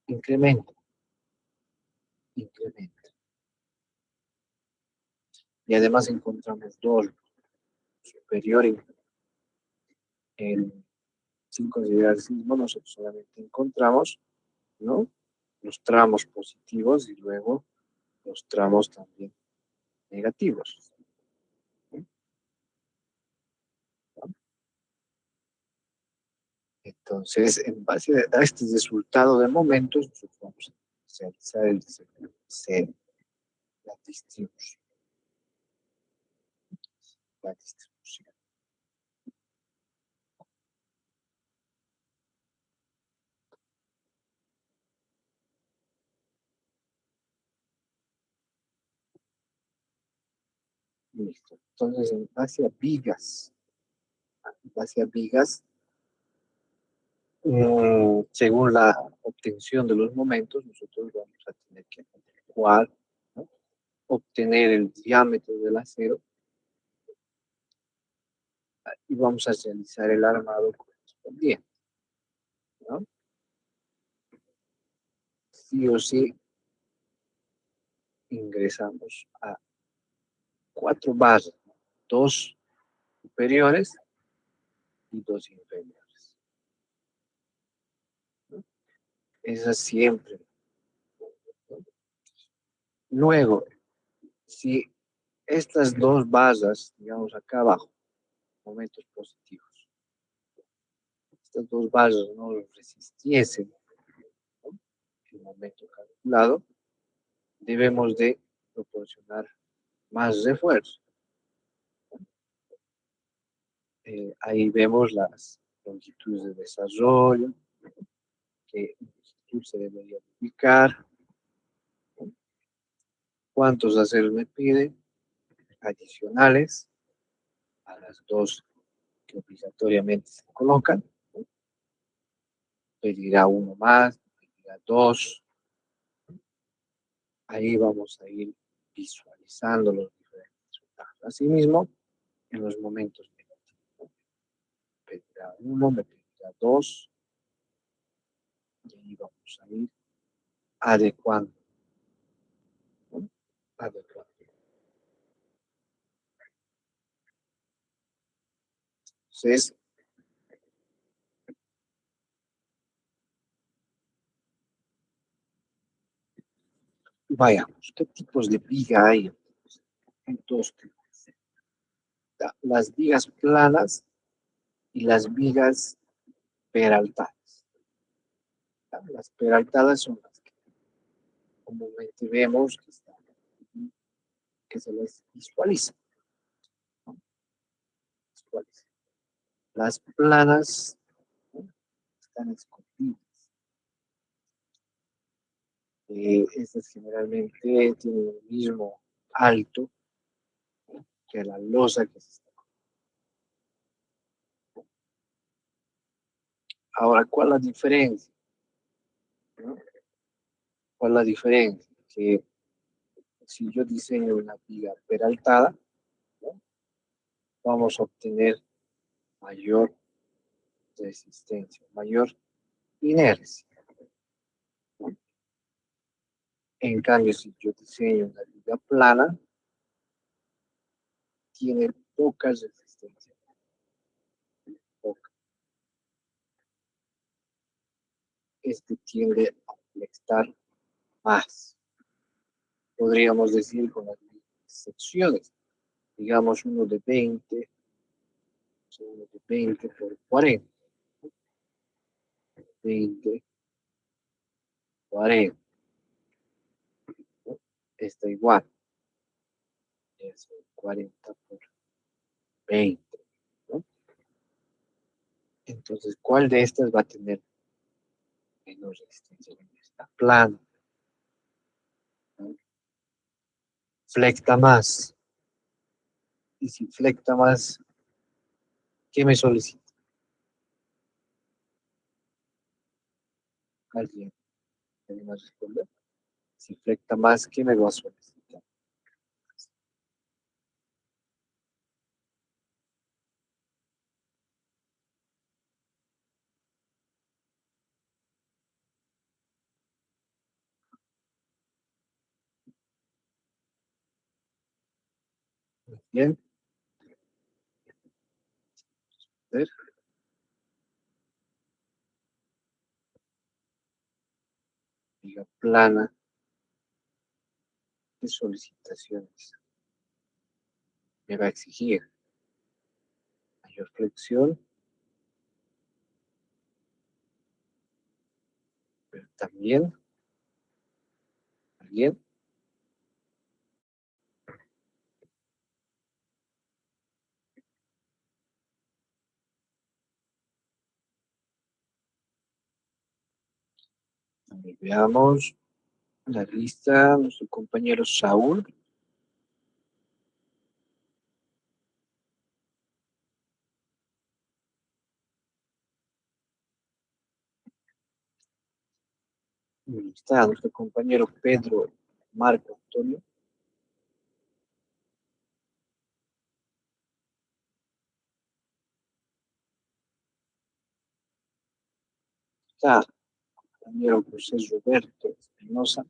incrementa, incrementa. Y además encontramos dos superiores sin considerar el sismo, nosotros solamente encontramos, ¿no?, los tramos positivos y luego los tramos también negativos, ¿no? Entonces, en base a este resultado de momentos, nosotros vamos a realizar el diseño de la distribución. La distribución. Listo. Entonces, en base a vigas, según la obtención de los momentos, nosotros vamos a tener que adecuar, ¿no?, obtener el diámetro del acero y vamos a realizar el armado correspondiente, ¿no? Sí o sí ingresamos a 4 barras, ¿no? 2 superiores y dos inferiores. ¿No? Esa siempre. ¿No? Luego, si estas dos barras, digamos acá abajo, momentos positivos, estas dos barras no resistiesen, ¿no?, el momento calculado, debemos de proporcionar más refuerzo. Ahí vemos las longitudes de desarrollo, qué longitud se debería ubicar, ¿no? Cuántos aceros me pide, adicionales a las dos que obligatoriamente se colocan, ¿no? Pedirá uno más, pedirá dos. Ahí vamos a ir visualizando los diferentes resultados. Asimismo, en los momentos negativos, ¿no? Pedirá uno, me pedirá dos, y ahí vamos a ir adecuando, ¿no? Adecuando. Entonces, vayamos, ¿qué tipos de viga hay? Hay dos tipos. Las vigas planas y las vigas peraltadas. Las peraltadas son las que comúnmente vemos que se les visualiza, ¿no? Visualiza. Las planas, ¿no?, están escondidas. Estas generalmente tienen el mismo alto, ¿no?, que la losa que se está. Ahora, ¿cuál es la diferencia? ¿No? ¿Cuál es la diferencia? Que si yo diseño una viga peraltada, ¿no?, vamos a obtener mayor resistencia, mayor inercia, ¿no? En cambio, si yo diseño una viga plana, tiene poca resistencia, poca. Este tiende a flexar más. Podríamos decir con las secciones, digamos uno de 20, uno de 20 por 40, 20, 40, ¿no? Está igual, es 40 por 20, ¿no? Entonces, ¿cuál de estas va a tener menos resistencia? Está plano, ¿no? Flecta más. Y si flecta más, ¿qué me solicita? ¿Alguien me va a responder? Si flecta más, ¿qué me va a solicitar? Bien, a ver, diga plana de solicitaciones. Me va a exigir mayor flexión, pero también, también, veamos la lista, nuestro compañero Saúl. Está nuestro compañero Pedro Marco Antonio. Está el compañero José Roberto Espinosa.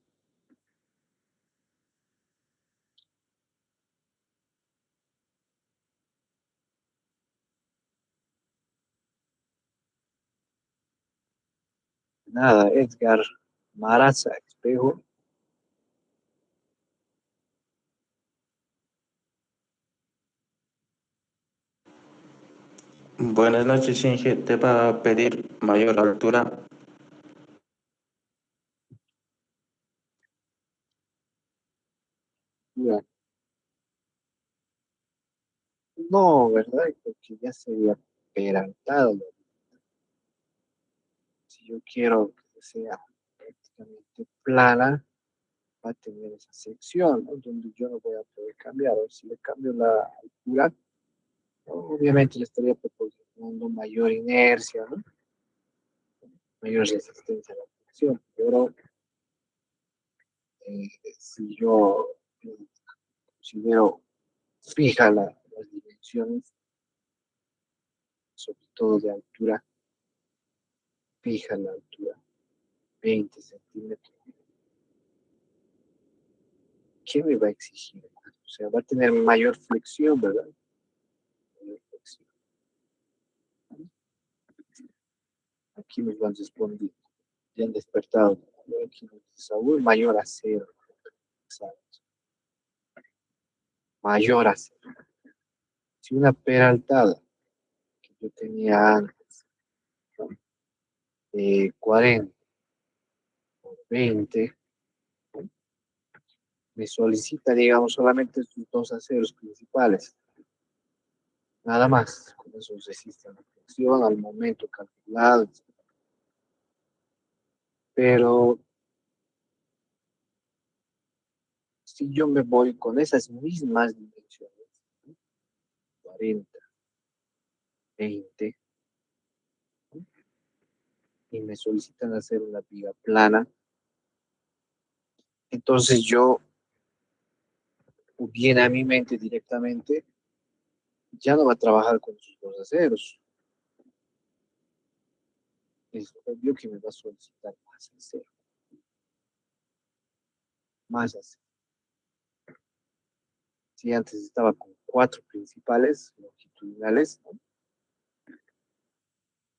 Nada, Edgar Maraza, espejo. Buenas noches, Inge. Te va a pedir mayor altura. Ya. No, ¿verdad? Porque ya sería peraltado. Si yo quiero que sea prácticamente plana, va a tener esa sección, ¿no? Donde yo no voy a poder cambiar. O si le cambio la altura, ¿no? Obviamente le estaría proporcionando mayor inercia, ¿no? Mayor resistencia a la fricción. Pero si yo considero fija las dimensiones, sobre todo de altura, fija la altura, 20 centímetros, ¿qué me va a exigir? O sea, va a tener mayor flexión, ¿verdad? Mayor flexión. Aquí nos van respondiendo, ya han despertado. Aquí nos dice Saúl, mayor a cero. Exacto. Mayor a cero. Si una peraltada que yo tenía antes, ¿no? De 40 por 20, ¿no? Me solicita, digamos, solamente estos dos aceros principales. Nada más. Con eso resiste la flexión al momento calculado. Pero si yo me voy con esas mismas dimensiones, ¿no? 40, 20, ¿no? Y me solicitan hacer una viga plana, entonces yo viene a mi mente directamente, ya no va a trabajar con sus dos aceros. Es obvio que me va a solicitar más acero, más acero. Si antes estaba con cuatro principales longitudinales, ¿no?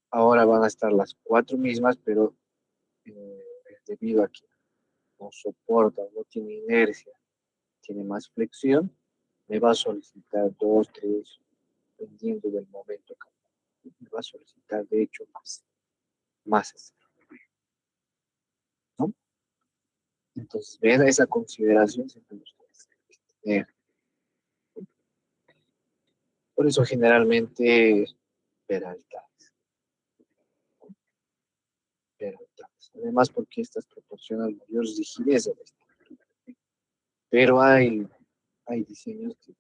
Ahora van a estar las cuatro mismas, pero debido a que no soporta, no tiene inercia, tiene más flexión, me va a solicitar dos, tres, dependiendo del momento. Me va a solicitar, de hecho, más, ¿no? Entonces, ven esa consideración siempre ustedes tienen que tener. Por eso, generalmente, peraltas, peraltas. Además, porque estas proporcionan mayor rigidez a la estructura. Pero hay diseños que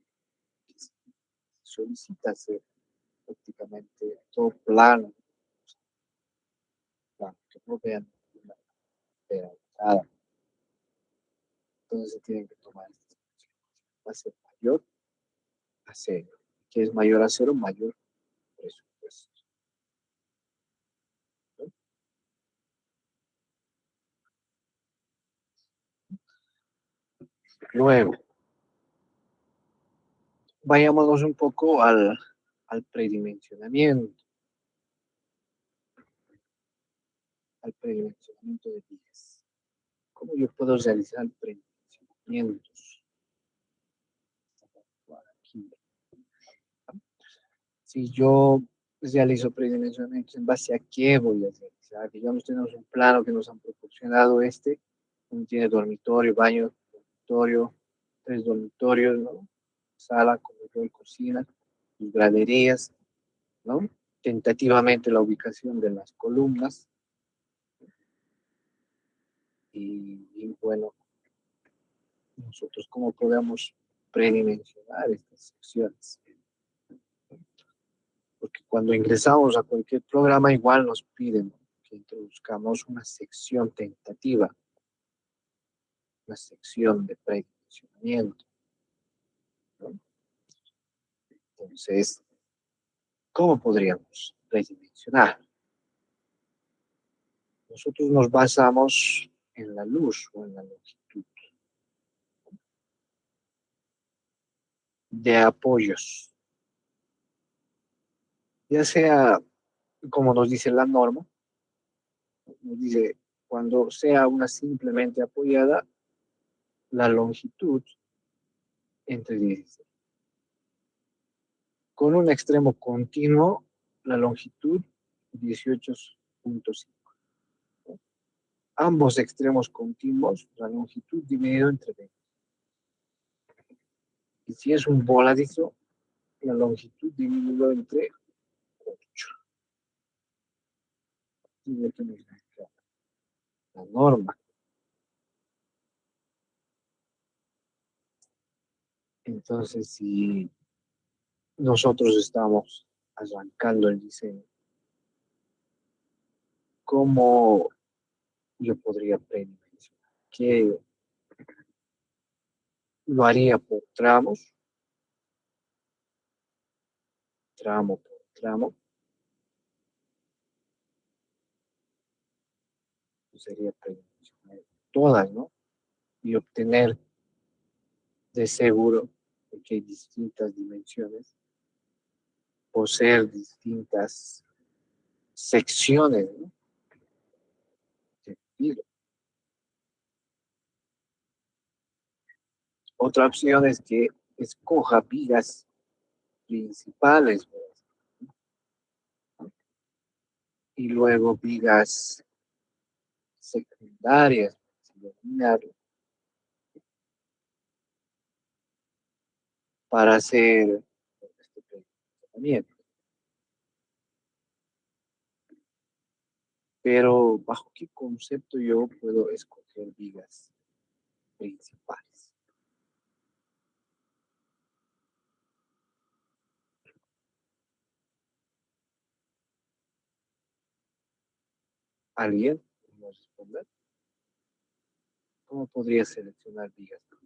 solicitan hacer prácticamente todo plano, plano, que no vean una peraltada. Entonces se tienen que tomar estas decisiones. Va a ser mayor a cero. Que es mayor a cero, mayor presupuesto, ¿no? Luego, vayámonos un poco al predimensionamiento, de vías. ¿Cómo yo puedo realizar predimensionamientos? Aquí. Si yo realizo predimensionamientos, ¿en base a qué voy a realizar? Digamos, tenemos un plano que nos han proporcionado donde tiene dormitorio, baño, dormitorio, tres dormitorios, ¿no? Sala, comedor, cocina, graderías, ¿no? Tentativamente la ubicación de las columnas y bueno, nosotros cómo podemos predimensionar estas secciones. Porque cuando ingresamos a cualquier programa igual nos piden que introduzcamos una sección tentativa, una sección de predimensionamiento, ¿no? Entonces, ¿cómo podríamos predimensionar? Nosotros nos basamos en la luz o en la longitud de apoyos, ya sea como nos dice la norma, nos dice, cuando sea una simplemente apoyada, la longitud entre 16. Con un extremo continuo, la longitud 18.5. Ambos extremos continuos, la longitud dividido entre 20. Y si es un voladizo, la longitud dividido entre 8. Y ya tenemos la norma. Entonces, si nosotros estamos arrancando el diseño, ¿cómo yo podría predimensionar? Que lo haría por tramos, tramo por tramo, sería predimensionar todas, ¿no? Y obtener de seguro, porque hay distintas dimensiones, poseer distintas secciones, ¿no? De filo. Otra opción es que escoja vigas principales, ¿no? Y luego vigas secundarias, para hacer este procesamiento. Pero ¿bajo qué concepto yo puedo escoger vigas principales? ¿Alguien puede responder? ¿Cómo podría seleccionar vigas principales?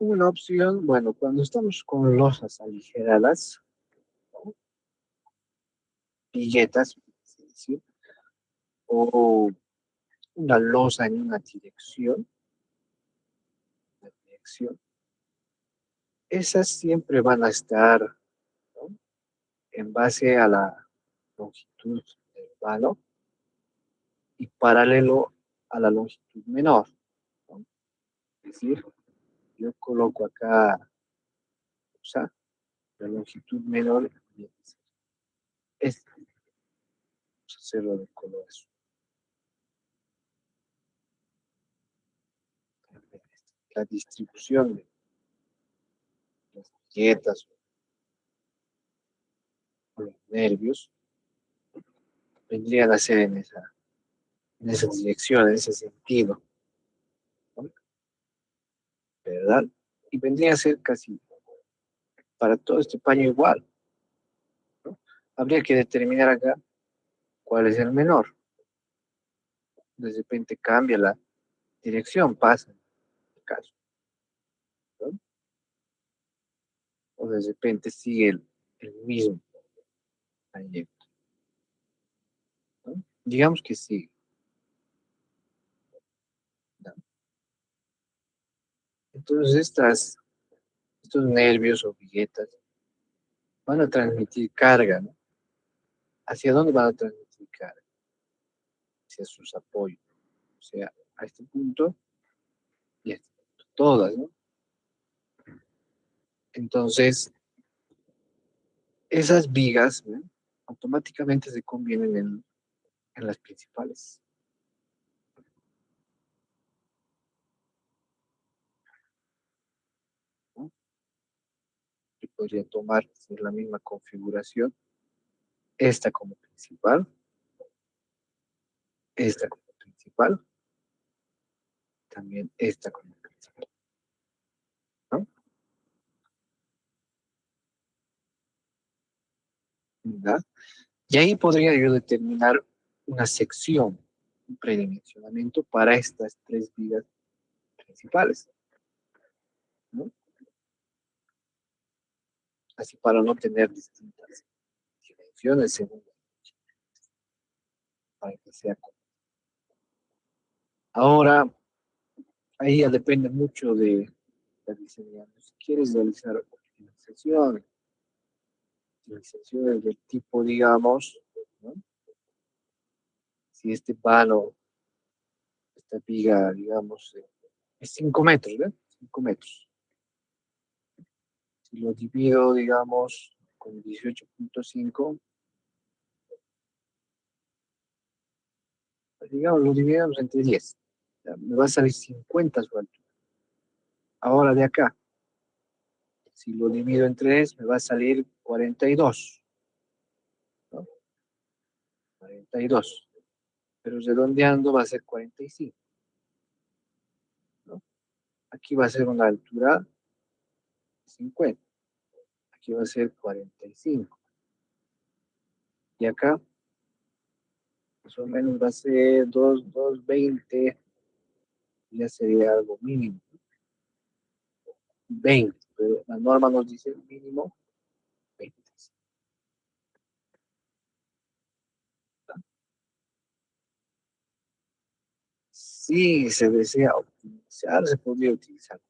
Una opción, bueno, cuando estamos con losas aligeradas, ¿no? Viguetas, es decir, o una losa en una dirección, esas siempre van a estar, ¿no? En base a la longitud del vano y paralelo a la longitud menor, ¿no? Es decir, yo coloco acá, o sea, la longitud menor y este, vamos a hacerlo de color azul. La distribución de las dietas o los nervios vendrían a ser en esa dirección, en ese sentido, ¿no? ¿Verdad? Y vendría a ser casi para todo este paño igual, ¿no? Habría que determinar acá cuál es el menor. De repente cambia la dirección, pasa en el caso, ¿no? O de repente sigue el mismo trayecto, ¿no? Digamos que sí, ¿no? Entonces estos nervios o viguetas van a transmitir carga, ¿no? ¿Hacia dónde van a transmitir carga? Hacia sus apoyos, o sea, a este punto y a este punto, todas, ¿no? Entonces, esas vigas, ¿no? Automáticamente se convienen en las principales, ¿no? Yo podría tomar si es la misma configuración, esta como principal, esta como principal, también esta como principal, ¿no? Y ahí podría yo determinar una sección, un predimensionamiento para estas tres vigas principales, ¿no? Así para no tener distintas dimensiones según para que sea. Ahora, ahí ya depende mucho de la diseñadora. Si quieres realizar optimizaciones del tipo, digamos, ¿no? Si este palo, esta viga, digamos, es 5 metros, ¿verdad? 5 metros. Si lo divido, digamos, con 18.5, digamos, lo dividimos entre 10. Ya, me va a salir 50 su altura. Ahora de acá, si lo divido entre 3, me va a salir 42, ¿no? 42. Pero redondeando va a ser 45, ¿no? Aquí va a ser una altura de 50. Aquí va a ser 45. Y acá, más o menos va a ser 220, ya sería algo mínimo. 20, pero la norma nos dice mínimo 20. Si se desea optimizar, se podría utilizar.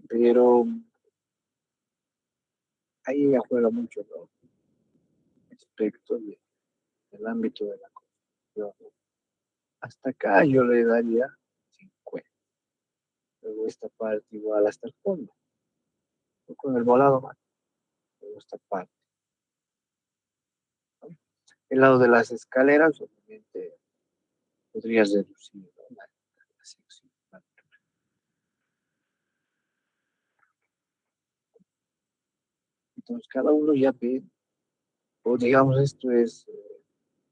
Pero ahí ya juega mucho, ¿no? Aspecto del ámbito de la construcción. Hasta acá yo le daría 50. Luego esta parte igual hasta el fondo. Con el volado más. Luego esta parte, ¿no? El lado de las escaleras, obviamente, podrías reducir, ¿no? La sección. Entonces, cada uno ya ve, o digamos, esto es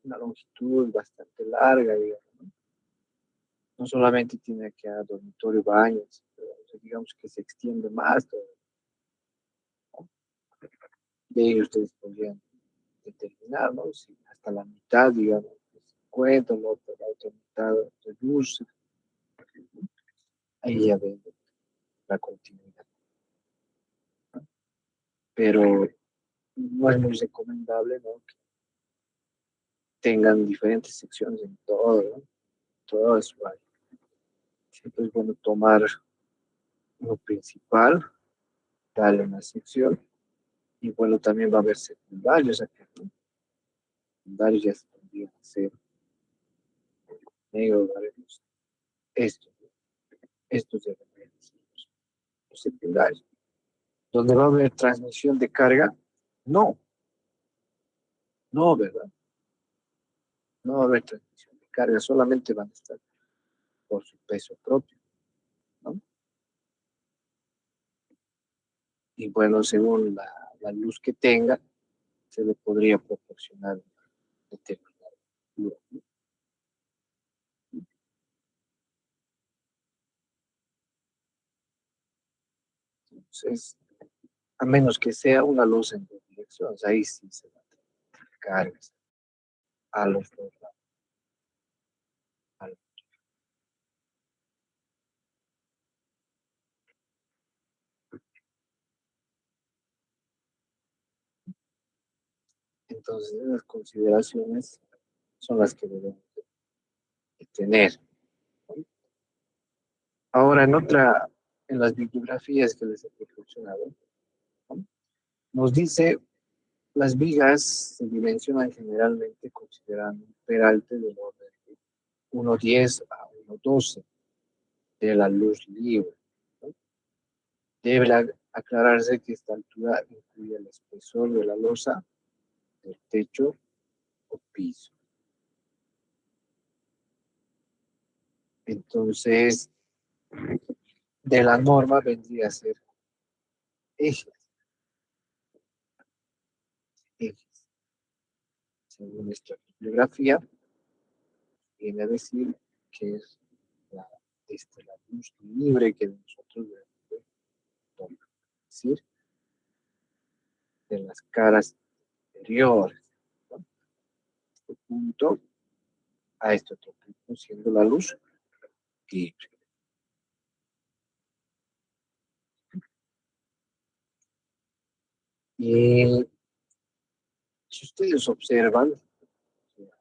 una longitud bastante larga, digamos, ¿no? No solamente tiene que haber dormitorio, baños, pero digamos que se extiende más, todo, ¿no? De ahí ustedes podrían determinar, ¿no? Si hasta la mitad, digamos, de 50, la otra mitad reduce, ahí ya ven la continuidad, ¿no? Pero no es muy recomendable, ¿no? Que tengan diferentes secciones en todo, ¿no? Todo es igual. Siempre es bueno tomar uno principal, darle una sección, y bueno, también va a haber secundarios acá, ¿no? Secundarios ya se tendrían que ser negro, daremos esto, ¿no? Estos de los secundarios. ¿Donde va a haber transmisión de carga? No, no, ¿verdad? No va a haber transmisión de carga, solamente van a estar por su peso propio, ¿no? Y bueno, según la luz que tenga, se le podría proporcionar determinada luz, ¿no? Entonces, a menos que sea una luz en dos direcciones, ahí sí se va a tener cargas a los dos lados. Entonces, esas consideraciones son las que debemos de tener, ¿no? Ahora, en las bibliografías que les he proporcionado, ¿no? Nos dice, las vigas se dimensionan generalmente considerando un peralte del orden de 1,10 a 1,12 de la luz libre, ¿no? Debe aclararse que esta altura incluye el espesor de la losa, del techo o piso. Entonces, de la norma vendría a ser ejes, ejes. Según esta bibliografía, viene a decir que es la desde la luz libre que nosotros debemos decir, de las caras exteriores, ¿no? Este punto a este otro punto, siendo la luz libre. Y si ustedes observan,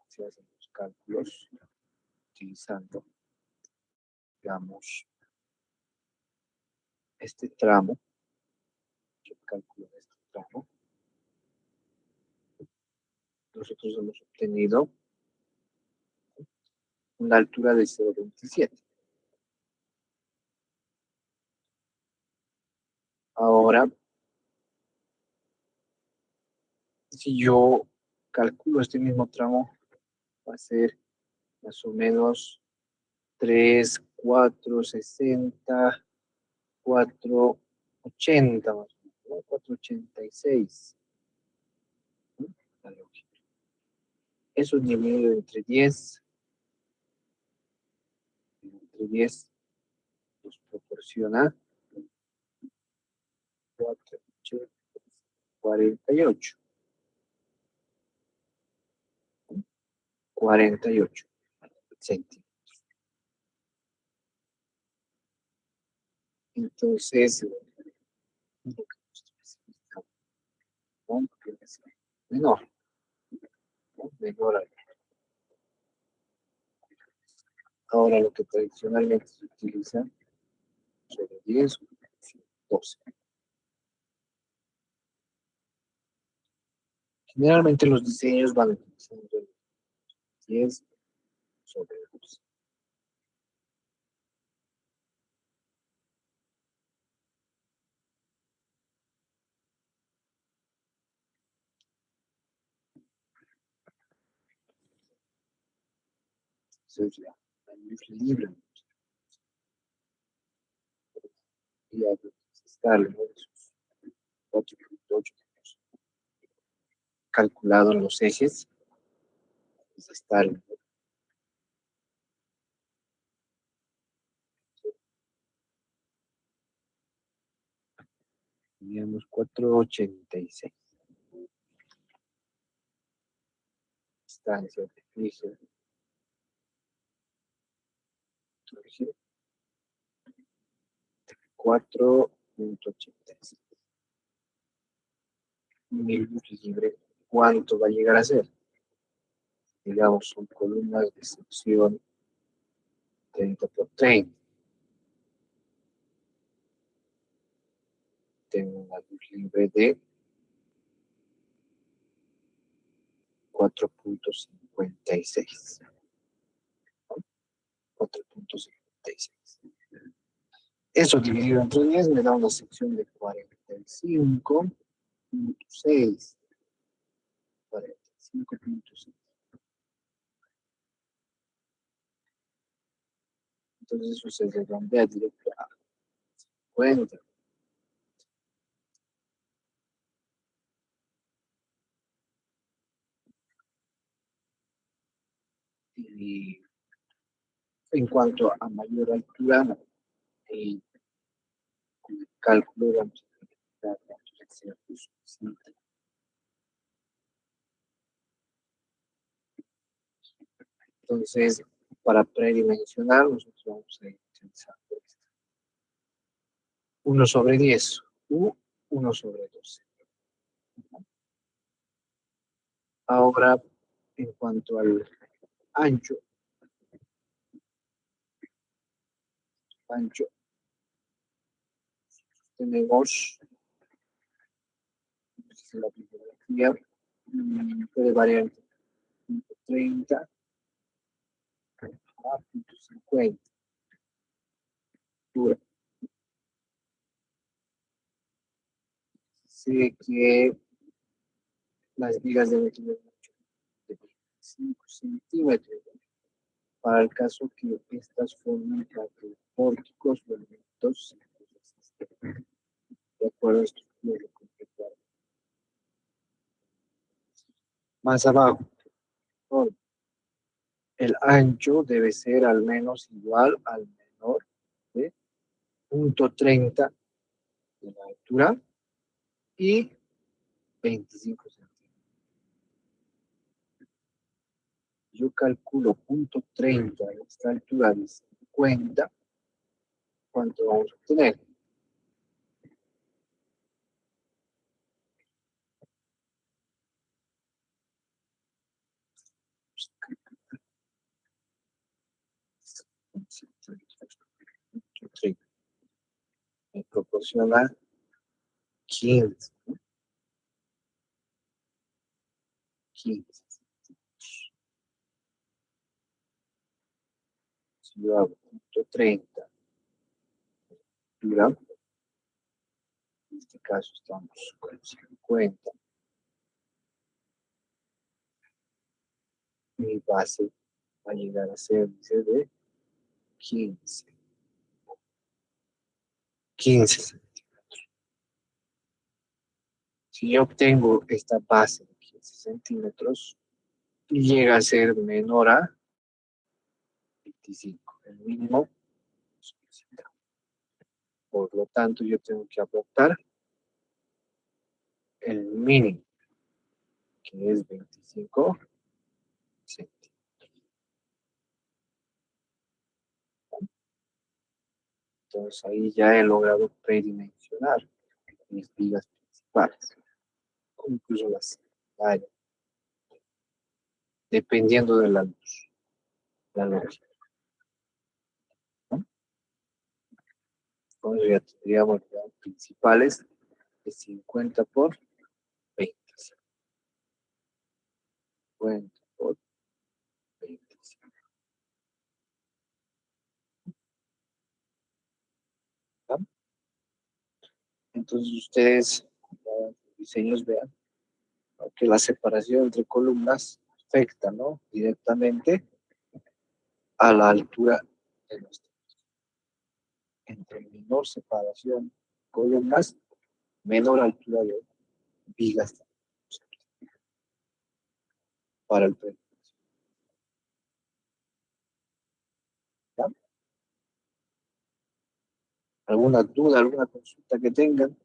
se hacen los cálculos utilizando, digamos, este tramo, el cálculo de este tramo, nosotros hemos obtenido una altura de 0,27. Ahora, si yo calculo este mismo tramo, va a ser más o menos 3, 4, 60, 4, 80, más o menos, ¿no? 4,86. ¿No? La longitud. Eso dividido entre 10 nos proporciona 4, 48. 48 centímetros. Entonces, menor, ¿no? Menor. Ahora lo que tradicionalmente se utiliza sobre 10, 12. Generalmente los diseños van utilizando 10 sobre 12. Entonces, la luz libre y a estar en esos 4,8 calculado en los ejes, está digamos 4,86. Distancia de eje, 4,86. Mi luz libre, ¿cuánto va a llegar a ser? Digamos, son columnas de sección 30 por 30. Tengo una luz libre de 4,56. 4,56. Eso dividido entre 10 me da una sección de 45,6. 45,6. Entonces eso se redondea directo a 50. Y en cuanto a mayor altura, el cálculo vamos a necesitar suficiente. Entonces, para predimensionar, nosotros vamos a ir utilizando esto. 1 sobre 10 u 1 sobre 12. Ahora, en cuanto al ancho, tenemos la bibliografía, puede variar entre 30 a 50. Sé que las vigas deben tener mucho de 25 centímetros para el caso que estas formen parte de pórticos o elementos de acuerdo a esto más abajo. El ancho debe ser al menos igual al menor punto 30 de la altura y 25 centímetros. Yo calculo punto 30 de esta altura de 50, ¿cuánto vamos a obtener? Me proporciona 15. 15. Si yo hago punto 30, altura, en este caso estamos con 50, mi base va a llegar a ser, dice, de 15. 15 centímetros. Si yo obtengo esta base de 15 centímetros, llega a ser menor a 25, el mínimo solicitado. Por lo tanto, yo tengo que aportar el mínimo, que es 25 centímetros. Entonces ahí ya he logrado predimensionar mis vigas principales, o incluso las secundarias, dependiendo de la luz, la lógica, ¿no? Entonces ya tendríamos ya principales de 50 por 20. 50 por 20. ¿No? Entonces ustedes, como diseños, vean, ¿no?, que la separación entre columnas afecta, ¿no?, directamente a la altura de los techos. Entre menor separación de columnas, menor altura de vigas para el proyecto. ¿Ya? ¿Alguna duda, alguna consulta que tengan?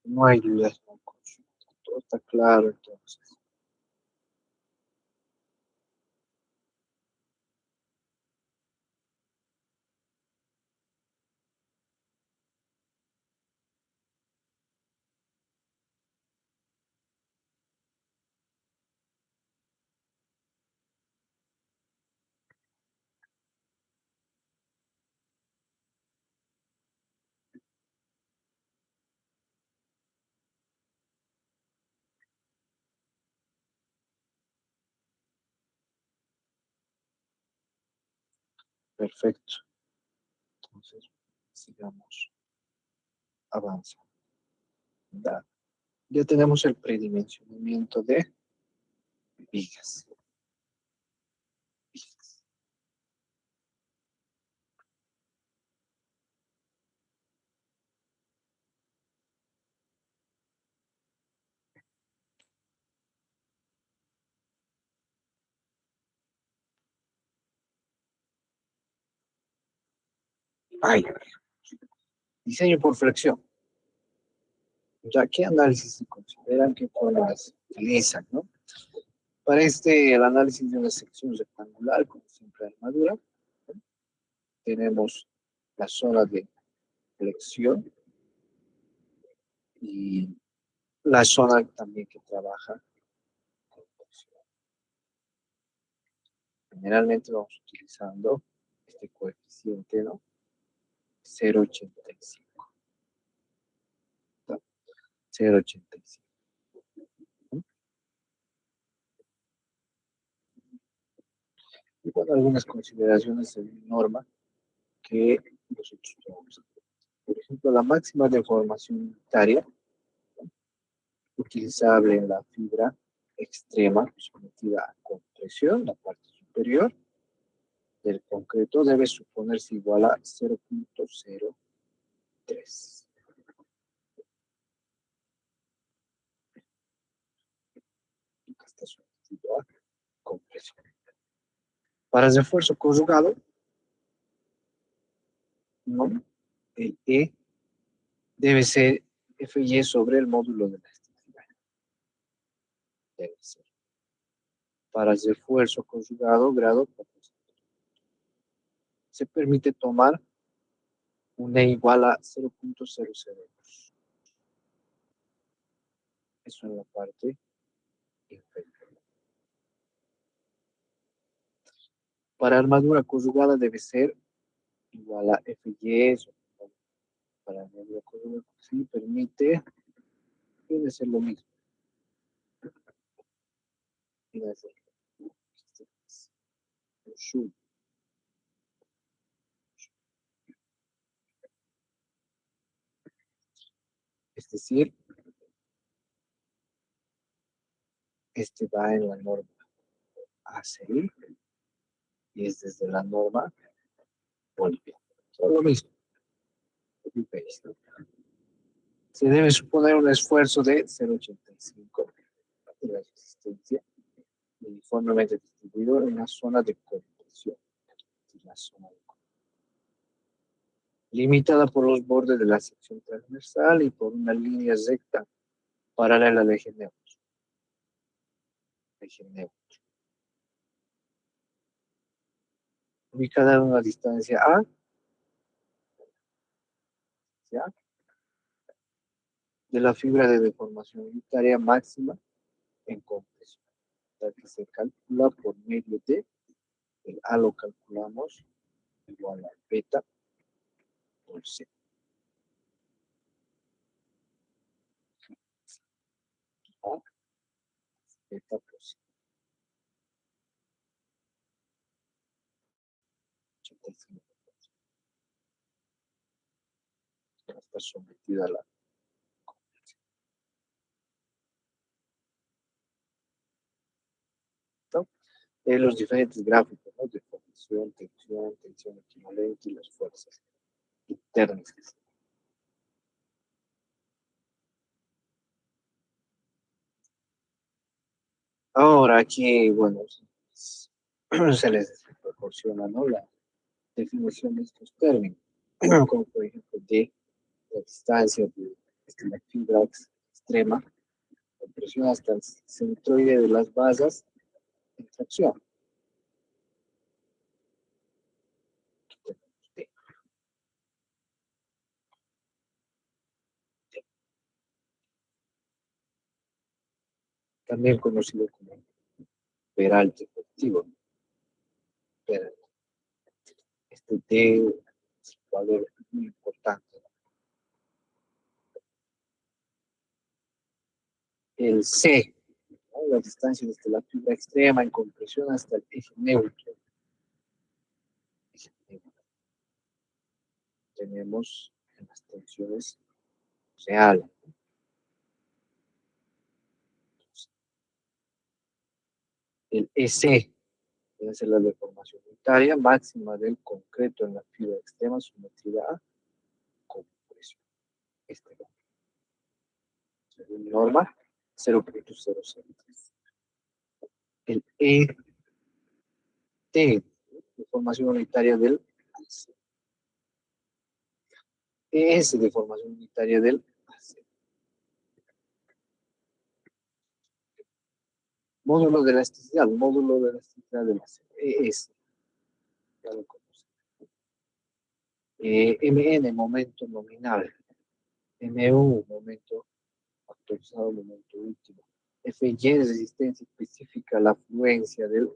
No hay dudas, no hay consulta. Todo está claro entonces. Perfecto. Entonces, sigamos avanzando. Ya, ya tenemos el predimensionamiento de vigas. Ay, diseño por flexión. Ya, ¿qué análisis se consideran, qué formas se utilizan, ¿no? Para el análisis de una sección rectangular con simple armadura, ¿no?, tenemos la zona de flexión y la zona también que trabaja con torsión. Generalmente vamos utilizando este coeficiente, ¿no? 0,85. 0,85. Y bueno, algunas consideraciones de norma que nosotros tenemos. Por ejemplo, la máxima deformación unitaria utilizable en la fibra extrema sometida a compresión, la parte superior del concreto debe suponerse igual a 0,03. Está sometido a compresión. Para el refuerzo conjugado, ¿no? El E debe ser FY sobre el módulo de elasticidad. Debe ser. Para el refuerzo conjugado, grado 400. Se permite tomar un E igual a 0,002. Eso en la parte inferior. Para armadura conjugada debe ser igual a FY. Para armadura conjugada, sí, permite, debe ser lo mismo. Debe ser. Es decir, este va en la norma ACI y es desde la norma boliviana. Todo lo mismo. Se debe suponer un esfuerzo de 0,85 de la resistencia uniformemente distribuido en la zona de compresión. La zona de limitada por los bordes de la sección transversal y por una línea recta paralela al eje neutro. Eje neutro. Ubicada en una distancia A, ¿ya? De la fibra de deformación unitaria máxima en compresión, la que se calcula por medio de, el A lo calculamos igual a beta por C. A, beta por C. 85. Está sometida a la compresión. ¿No? Los diferentes gráficos, ¿no? De formación, tensión equivalente y las fuerzas internas. Ahora aquí, bueno, se les proporciona, ¿no? La definición de estos términos, como por ejemplo de la distancia de la fibra extrema, la presión hasta el centroide de las basas en tracción. También conocido como peralte efectivo. Este T es un valor muy importante. El C, ¿no? La distancia desde la fibra extrema en compresión hasta el eje neutro. Tenemos en las tensiones reales. El EC debe ser la deformación unitaria máxima del concreto en la fibra extrema sometida a compresión. Según norma 0,003. El ET, deformación unitaria del AC. ES, deformación unitaria del AC. Módulo de elasticidad del AC. ES. Ya lo conocen. MN, momento nominal. MU, momento actualizado, momento último. FY, resistencia específica a la afluencia del,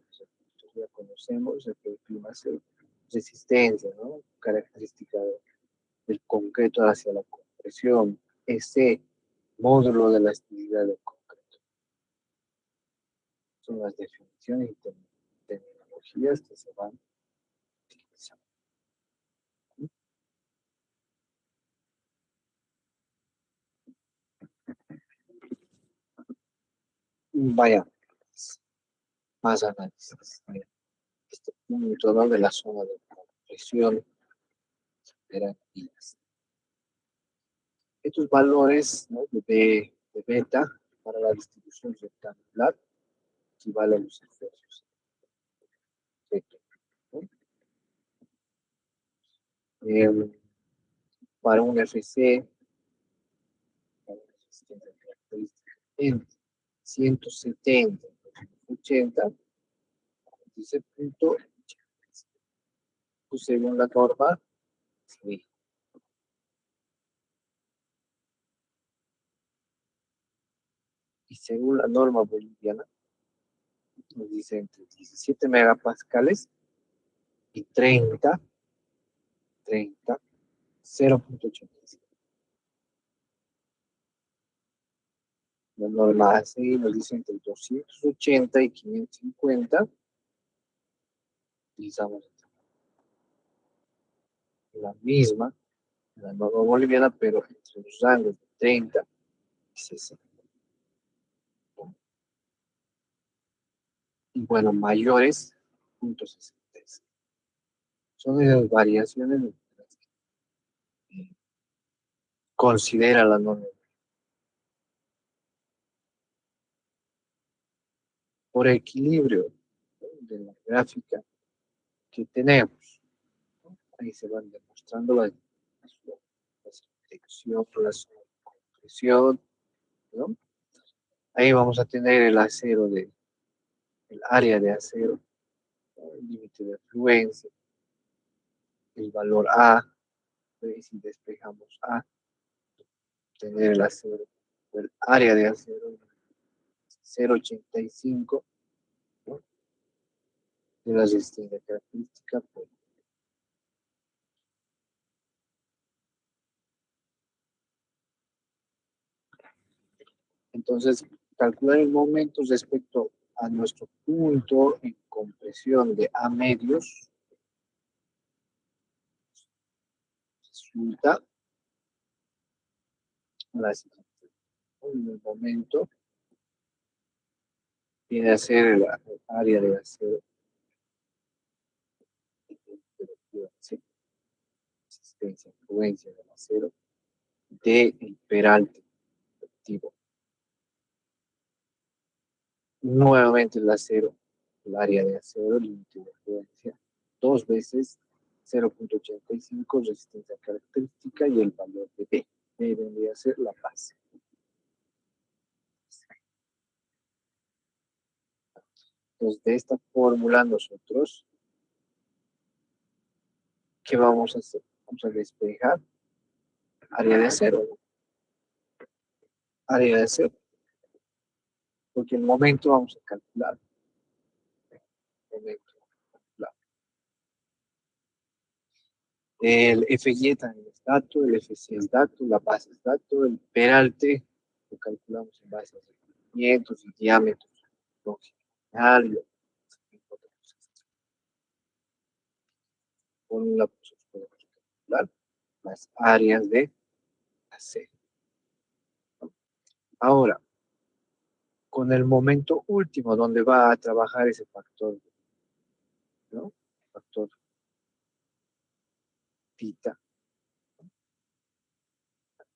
ya conocemos, el clima C, resistencia, ¿no? Característica del concreto hacia la compresión, ese módulo de la estabilidad del concreto. Son las definiciones y terminologías que se van utilizando. Vaya, más análisis. Este punto, ¿no? De la zona de compresión eran días. Estos valores, ¿no? de beta para la distribución rectangular equivalen a los esfuerzos. ¿No? Para un FC, para una resistencia característica en 170, 80, dice punto, pues según la norma, sí. Y según la norma boliviana, nos dice entre 17 megapascales y 30, 0.85. La norma ACI nos dice entre 280 y 550. Utilizamos la misma, la norma boliviana, pero entre los rangos de 30 y 60. Y bueno, mayores, 0.66. Son esas variaciones que considera la norma. Por equilibrio, ¿no? De la gráfica que tenemos, ¿no? Ahí se van demostrando la dirección, la compresión, ¿no? Ahí vamos a tener el acero el área de acero, ¿no? El límite de afluencia, el valor A, y si despejamos A, tener el acero, el área de acero 0.85, ¿no? De la resistencia característica. Pues. Entonces, calcular el momento respecto a nuestro punto en compresión de A medios resulta la siguiente. En el momento viene a ser el área de acero, resistencia, influencia del acero, del peralte activo. Nuevamente el acero, el área de acero, límite de influencia, 2 veces 0.85 resistencia característica y el valor de B. B vendría a ser la base. Entonces, de esta fórmula nosotros, ¿qué vamos a hacer? Vamos a despejar área de acero. Área de acero. Porque el momento vamos a calcular. Momento. El FY también es dato, el FC es dato, la base es dato, el peralte lo calculamos en base a requerimientos y diámetros longitudinal. Con la podemos calcular las áreas de acero. Ahora, con el momento último, donde va a trabajar ese factor, ¿no? Factor tita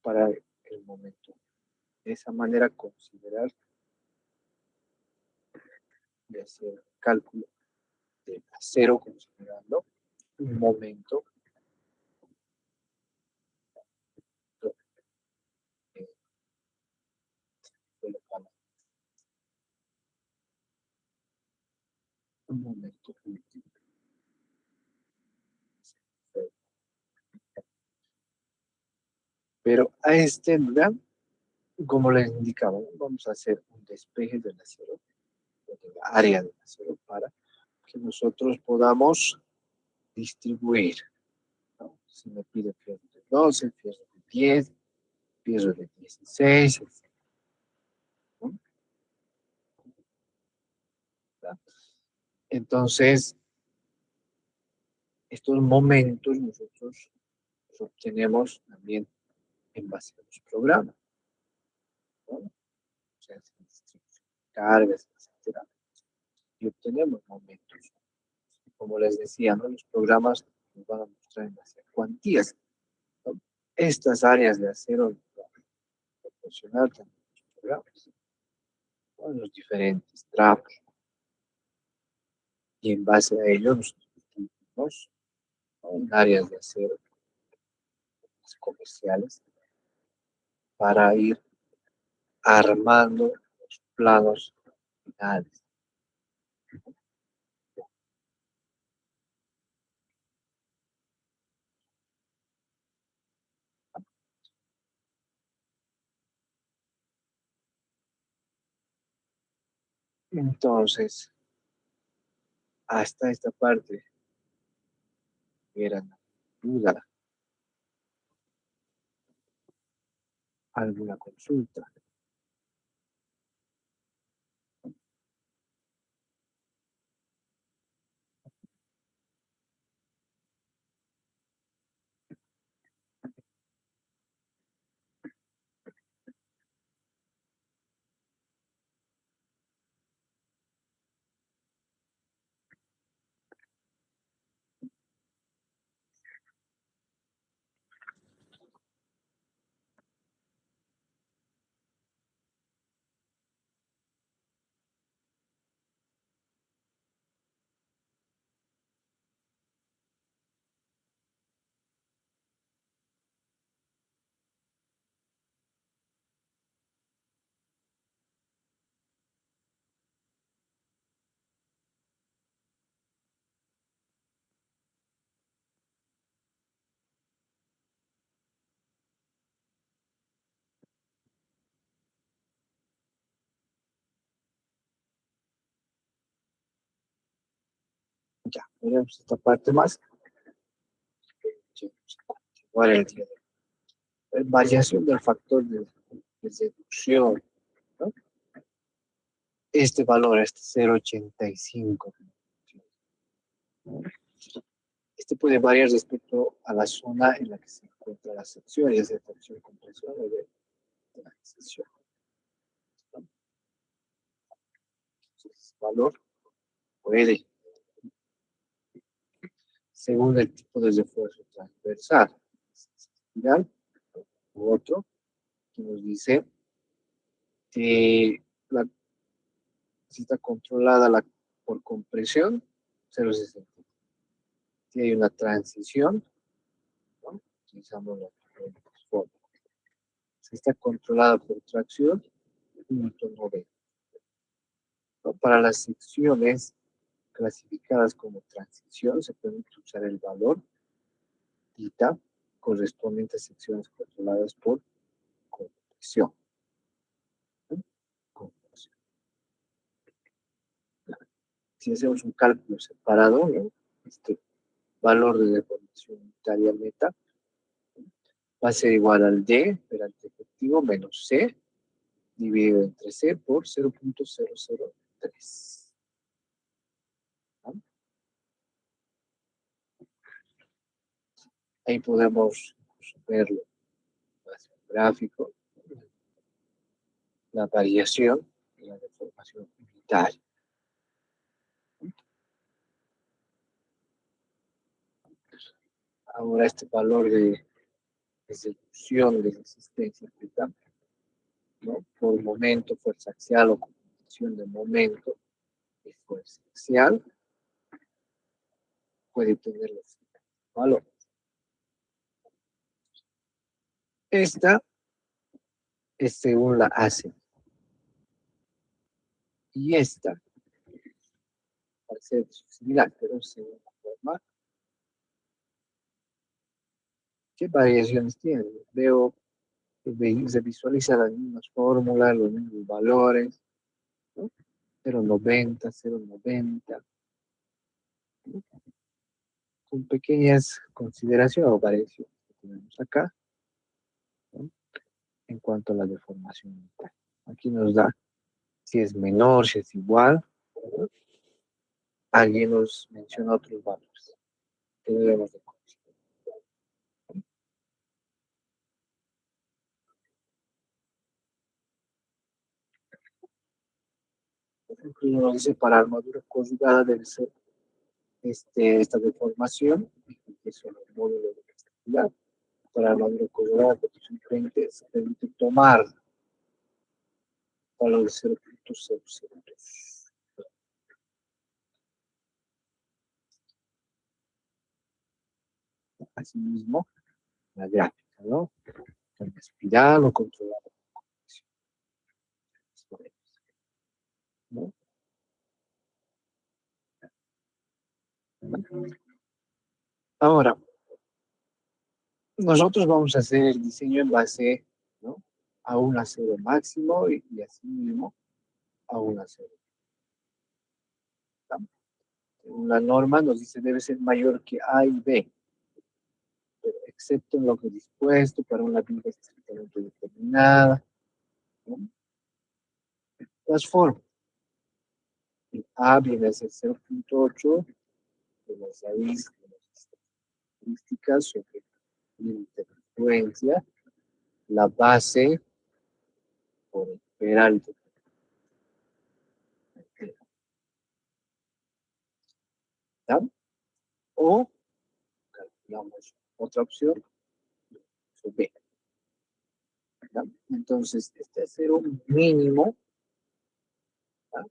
para el momento. De esa manera, considerar de hacer cálculo de acero, considerando un momento un momento último. Pero a este lugar, como les indicaba, vamos a hacer un despeje del acero, de la área del acero, para que nosotros podamos distribuir, ¿no? Si me pide fierro de 12, fierro de 10, fierro de 16, etc., ¿no? Entonces, estos momentos nosotros los obtenemos también en base a los programas, ¿no? O sea, cargas, etcétera. Y obtenemos momentos. Como les decía, ¿no? Los programas nos van a mostrar en base a cuantías, ¿no? Estas áreas de acero van a proporcionar también los programas, ¿no? Los diferentes tramos. Y en base a ello nosotros tenemos, ¿no? En áreas de acero comerciales para ir armando los planos finales. Entonces, hasta esta parte era duda, alguna consulta. Ya, veremos esta parte más. Igual el día de hoy. Variación del factor de seducción, ¿no? Este valor, este 0,85. Este puede variar respecto a la zona en la que se encuentra la sección, ya sea tensión, compresión o de la sección. Entonces, valor puede, según el tipo de refuerzo transversal, espiral u otro, que nos dice que si está controlada por compresión, 0,60. Si hay una transición, ¿no? Utilizamos la forma. Si está controlada por tracción, 1,90. ¿No? Para las secciones clasificadas como transición, se puede usar el valor θ correspondiente a secciones controladas por compresión. ¿No? Compresión. Si hacemos un cálculo separado, ¿no? Este valor de deformación unitaria meta va a ser igual al D, perante efectivo, menos C, dividido entre C por 0,003. ¿No? Ahí podemos verlo, hacer un gráfico, la variación y la deformación unitaria. Ahora este valor de ejecución de resistencia, ¿no? Por momento, fuerza axial o combinación de momento y fuerza axial, puede tener los valores. Esta es según la ACE. Y esta parece similar, pero según la forma, ¿qué variaciones tiene? Veo que se visualizan las mismas fórmulas, los mismos valores, ¿no? 0,90, 0,90. con pequeñas consideraciones o variaciones que tenemos acá, ¿no? En cuanto a la deformación mental. Aquí nos da si es menor, si es igual. ¿No? Alguien nos menciona otros valores que debemos de considerar. Por ejemplo, nos dice para armadura conjugada debe ser esta deformación, que es el módulo de elasticidad. Para armadura conjugada, simplemente se permite tomar valor de 0.002. Asimismo, la gráfica, ¿no? En espiral o controlada. ¿No? Ahora, nosotros vamos a hacer el diseño en base, ¿no? A un acero máximo y así mismo a un acero. La norma nos dice debe ser mayor que A y B, excepto en lo que es dispuesto para una viga estrictamente determinada. ¿No? Las formas. El A viene a ser 0.8 de las raíces de las estadísticas sobre límite de influencia, la base por el peralte. ¿Tá? O calculamos otra opción, B. ¿Tá? Entonces, este acero mínimo, ¿tá?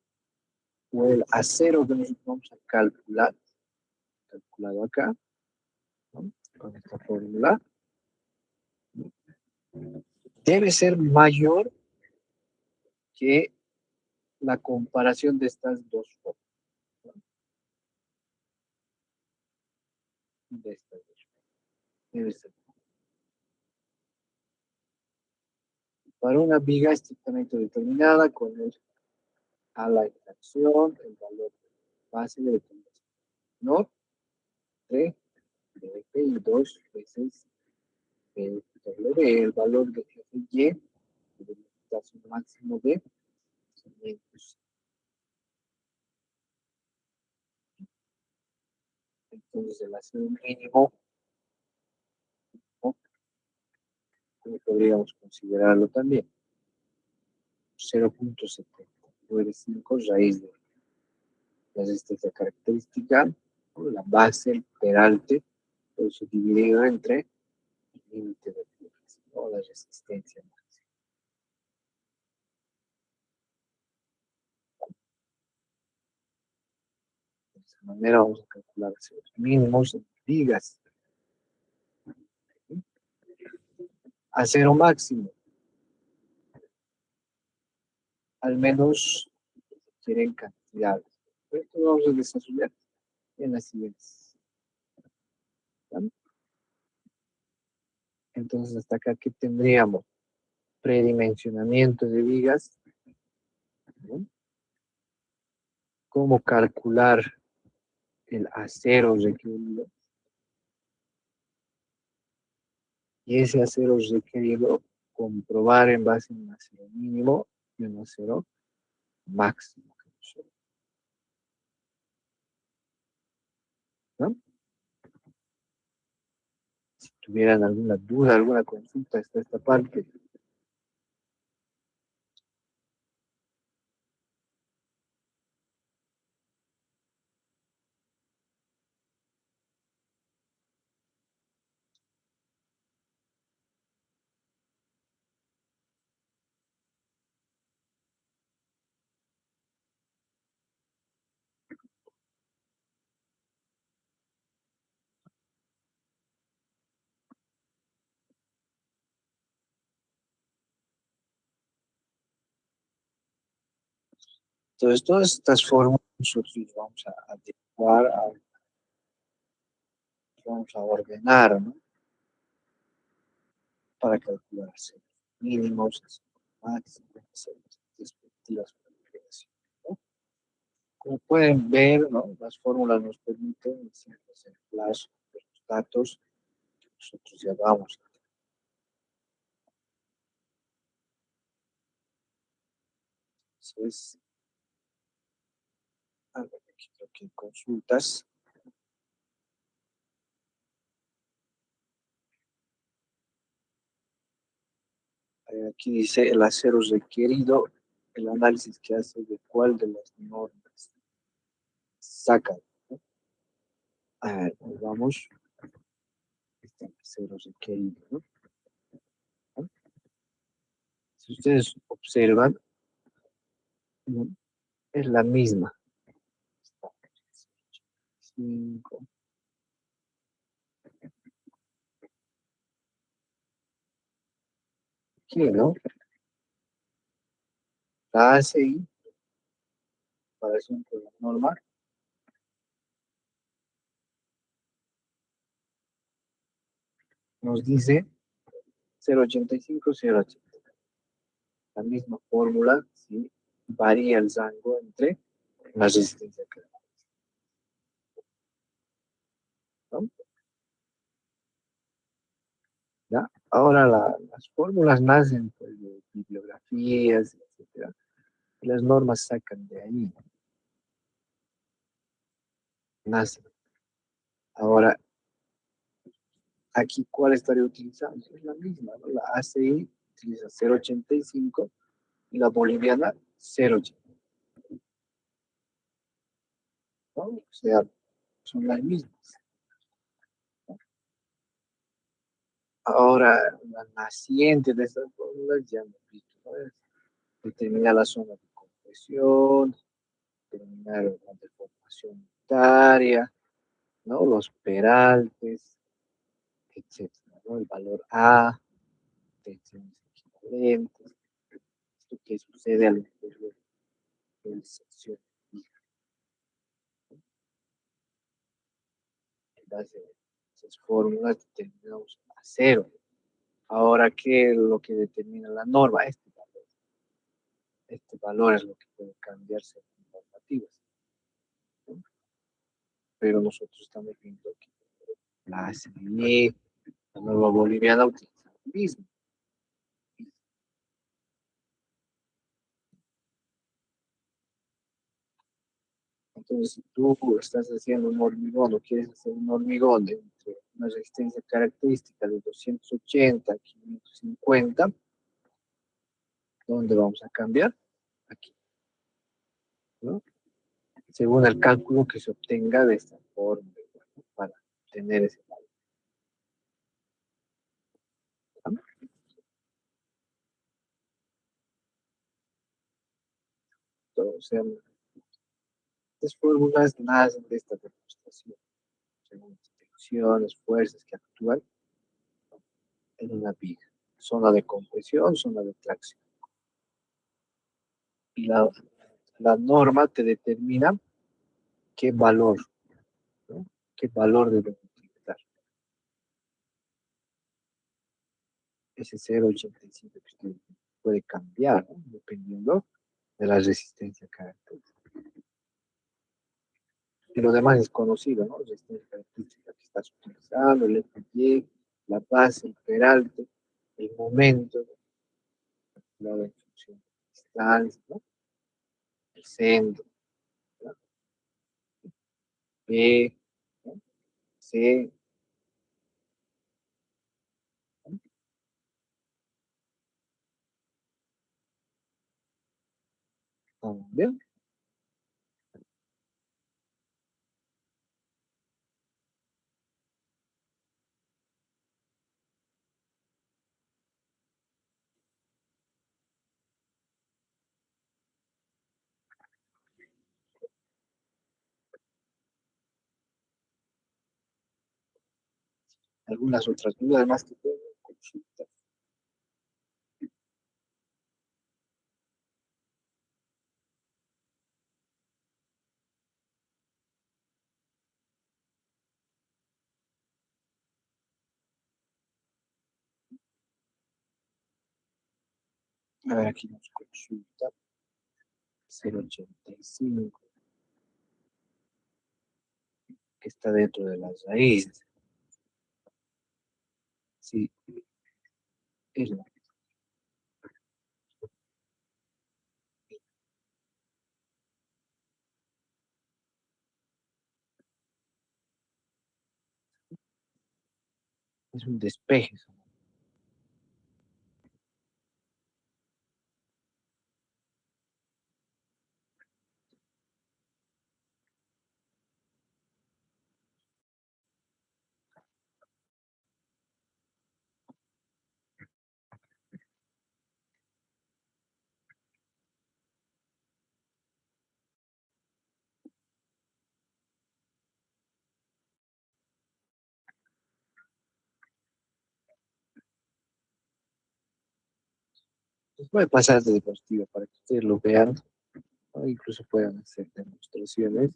O el acero que nosotros vamos a calcular, calculado acá, ¿no? Con esta fórmula, debe ser mayor que la comparación de estas dos fórmulas. ¿No? De estas dos. Debe ser. Para una viga estrictamente determinada, con el a la extracción, el valor base de determinación. ¿No? 3 de F y 2 veces el W, el valor de Fy, el máximo de 500. Entonces, el acero mínimo, ¿no? Podríamos considerarlo también 0.795 raíz de esta característica, ¿no? La base, el peralte, todo eso dividido entre el límite de flujo, ¿no? La resistencia máxima. De esa manera vamos a calcular los mínimos en vigas. Acero máximo, al menos quieren cantidades. Esto vamos a desarrollar en las siguientes. ¿Vale? Entonces, hasta acá, ¿qué tendríamos? Predimensionamiento de vigas. ¿No? Cómo calcular el acero requerido. Y ese acero requerido, comprobar en base a un acero mínimo y un acero máximo. ¿No? Si tuvieran alguna duda, alguna consulta hasta esta parte. Entonces, todas estas formas nosotros vamos a adecuar, vamos a ordenar, ¿no? Para calcular mínimos, máximos, respectivas planificaciones, ¿no? Como pueden ver, ¿no? Las fórmulas nos permiten siempre hacer flash de los datos que nosotros ya vamos. Entonces, a ver, aquí creo que consultas. Aquí dice el acero requerido, el análisis que hace de cuál de las normas saca, ¿no? A ver, pues vamos. Este acero requerido, ¿no? Si ustedes observan, ¿no? Es la misma. 5, aquí, ¿no? La ACI, comparación con la norma, nos dice 0,85, 0,80. La misma fórmula, ¿sí? Varía el rango entre la resistencia que, ¿no? ¿Ya? Ahora las fórmulas nacen pues, de bibliografías, etcétera. Y las normas sacan de ahí, nacen. Ahora, aquí, ¿cuál estaría utilizando? Es la misma, ¿no? La ACI utiliza 0,85 y la boliviana 0,80, ¿no? O sea, son las mismas. Ahora, la naciente de estas fórmulas ya hemos visto, ¿no? Es determinar la zona de compresión, determinar la deformación unitaria, ¿no? Los peraltes, etcétera, ¿no? El valor A, tensiones equivalentes, esto que sucede al interior de la sección fija. En base a esas fórmulas determinamos a cero. Ahora, ¿qué es lo que determina la norma? Este valor es lo que puede cambiarse en normativas, ¿no? Pero nosotros estamos viendo que la ACE, la norma boliviana utiliza lo mismo. Entonces, si tú estás haciendo un hormigón o quieres hacer un hormigón de entre una resistencia característica de 280 a 550, ¿dónde vamos a cambiar? Aquí, ¿no? Según el cálculo que se obtenga de esta forma, ¿no? Para tener ese valor, ¿no? Entonces, estas fórmulas nacen de esta demostración, según las tensiones, fuerzas que actúan en una viga. Zona de compresión, zona de tracción. Y la norma te determina qué valor, ¿no? ¿Qué valor debe utilizar? Ese 0,85 que usted puede cambiar, ¿no? Dependiendo de la resistencia característica. Y lo demás es conocido, ¿no? Resistencia característica que estás utilizando, el FY, la base, el peralte, el momento, la función de distancia, ¿no? El centro, ¿no? B, ¿no? C, ¿no? ¿Bien? Algunas otras dudas más que pueden consultar. A ver, aquí nos consulta 0,85. que está dentro de las raíces. Sí, es, es un despeje. Pues voy a pasar de deportivo para que ustedes lo vean, ¿no? Incluso puedan hacer demostraciones,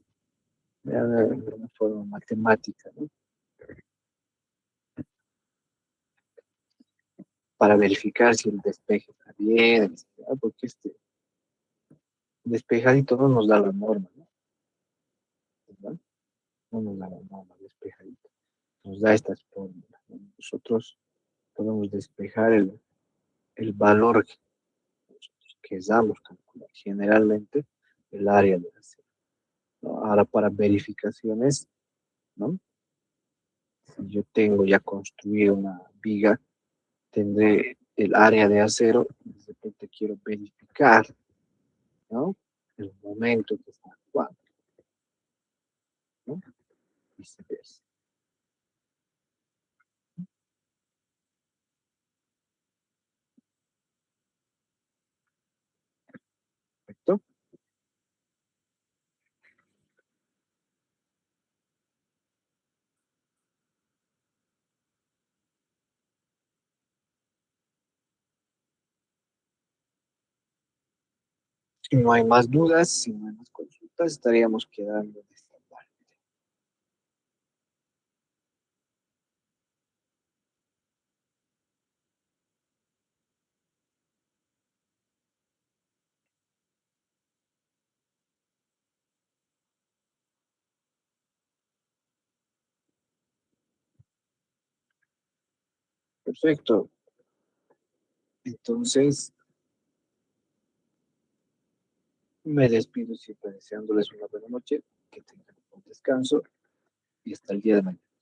vean de una forma matemática, ¿no? Para verificar si el despeje está bien, ¿no? Porque este despejadito no nos da la norma, ¿no? ¿Verdad? No nos da la norma despejadito, nos da estas fórmulas, ¿no? Nosotros podemos despejar el valor que damos calcular, generalmente el área de la cera, ¿no? Ahora para verificaciones, ¿no? Si yo tengo ya construido una viga, tendré el área de acero, y de repente quiero verificar, ¿no? El momento que está actuando, ¿no? Viceversa. ¿Correcto? Si no hay más dudas, si no hay más consultas, estaríamos quedando en esta parte. Perfecto. Entonces, me despido siempre deseándoles una buena noche, que tengan un buen descanso y hasta el día de mañana.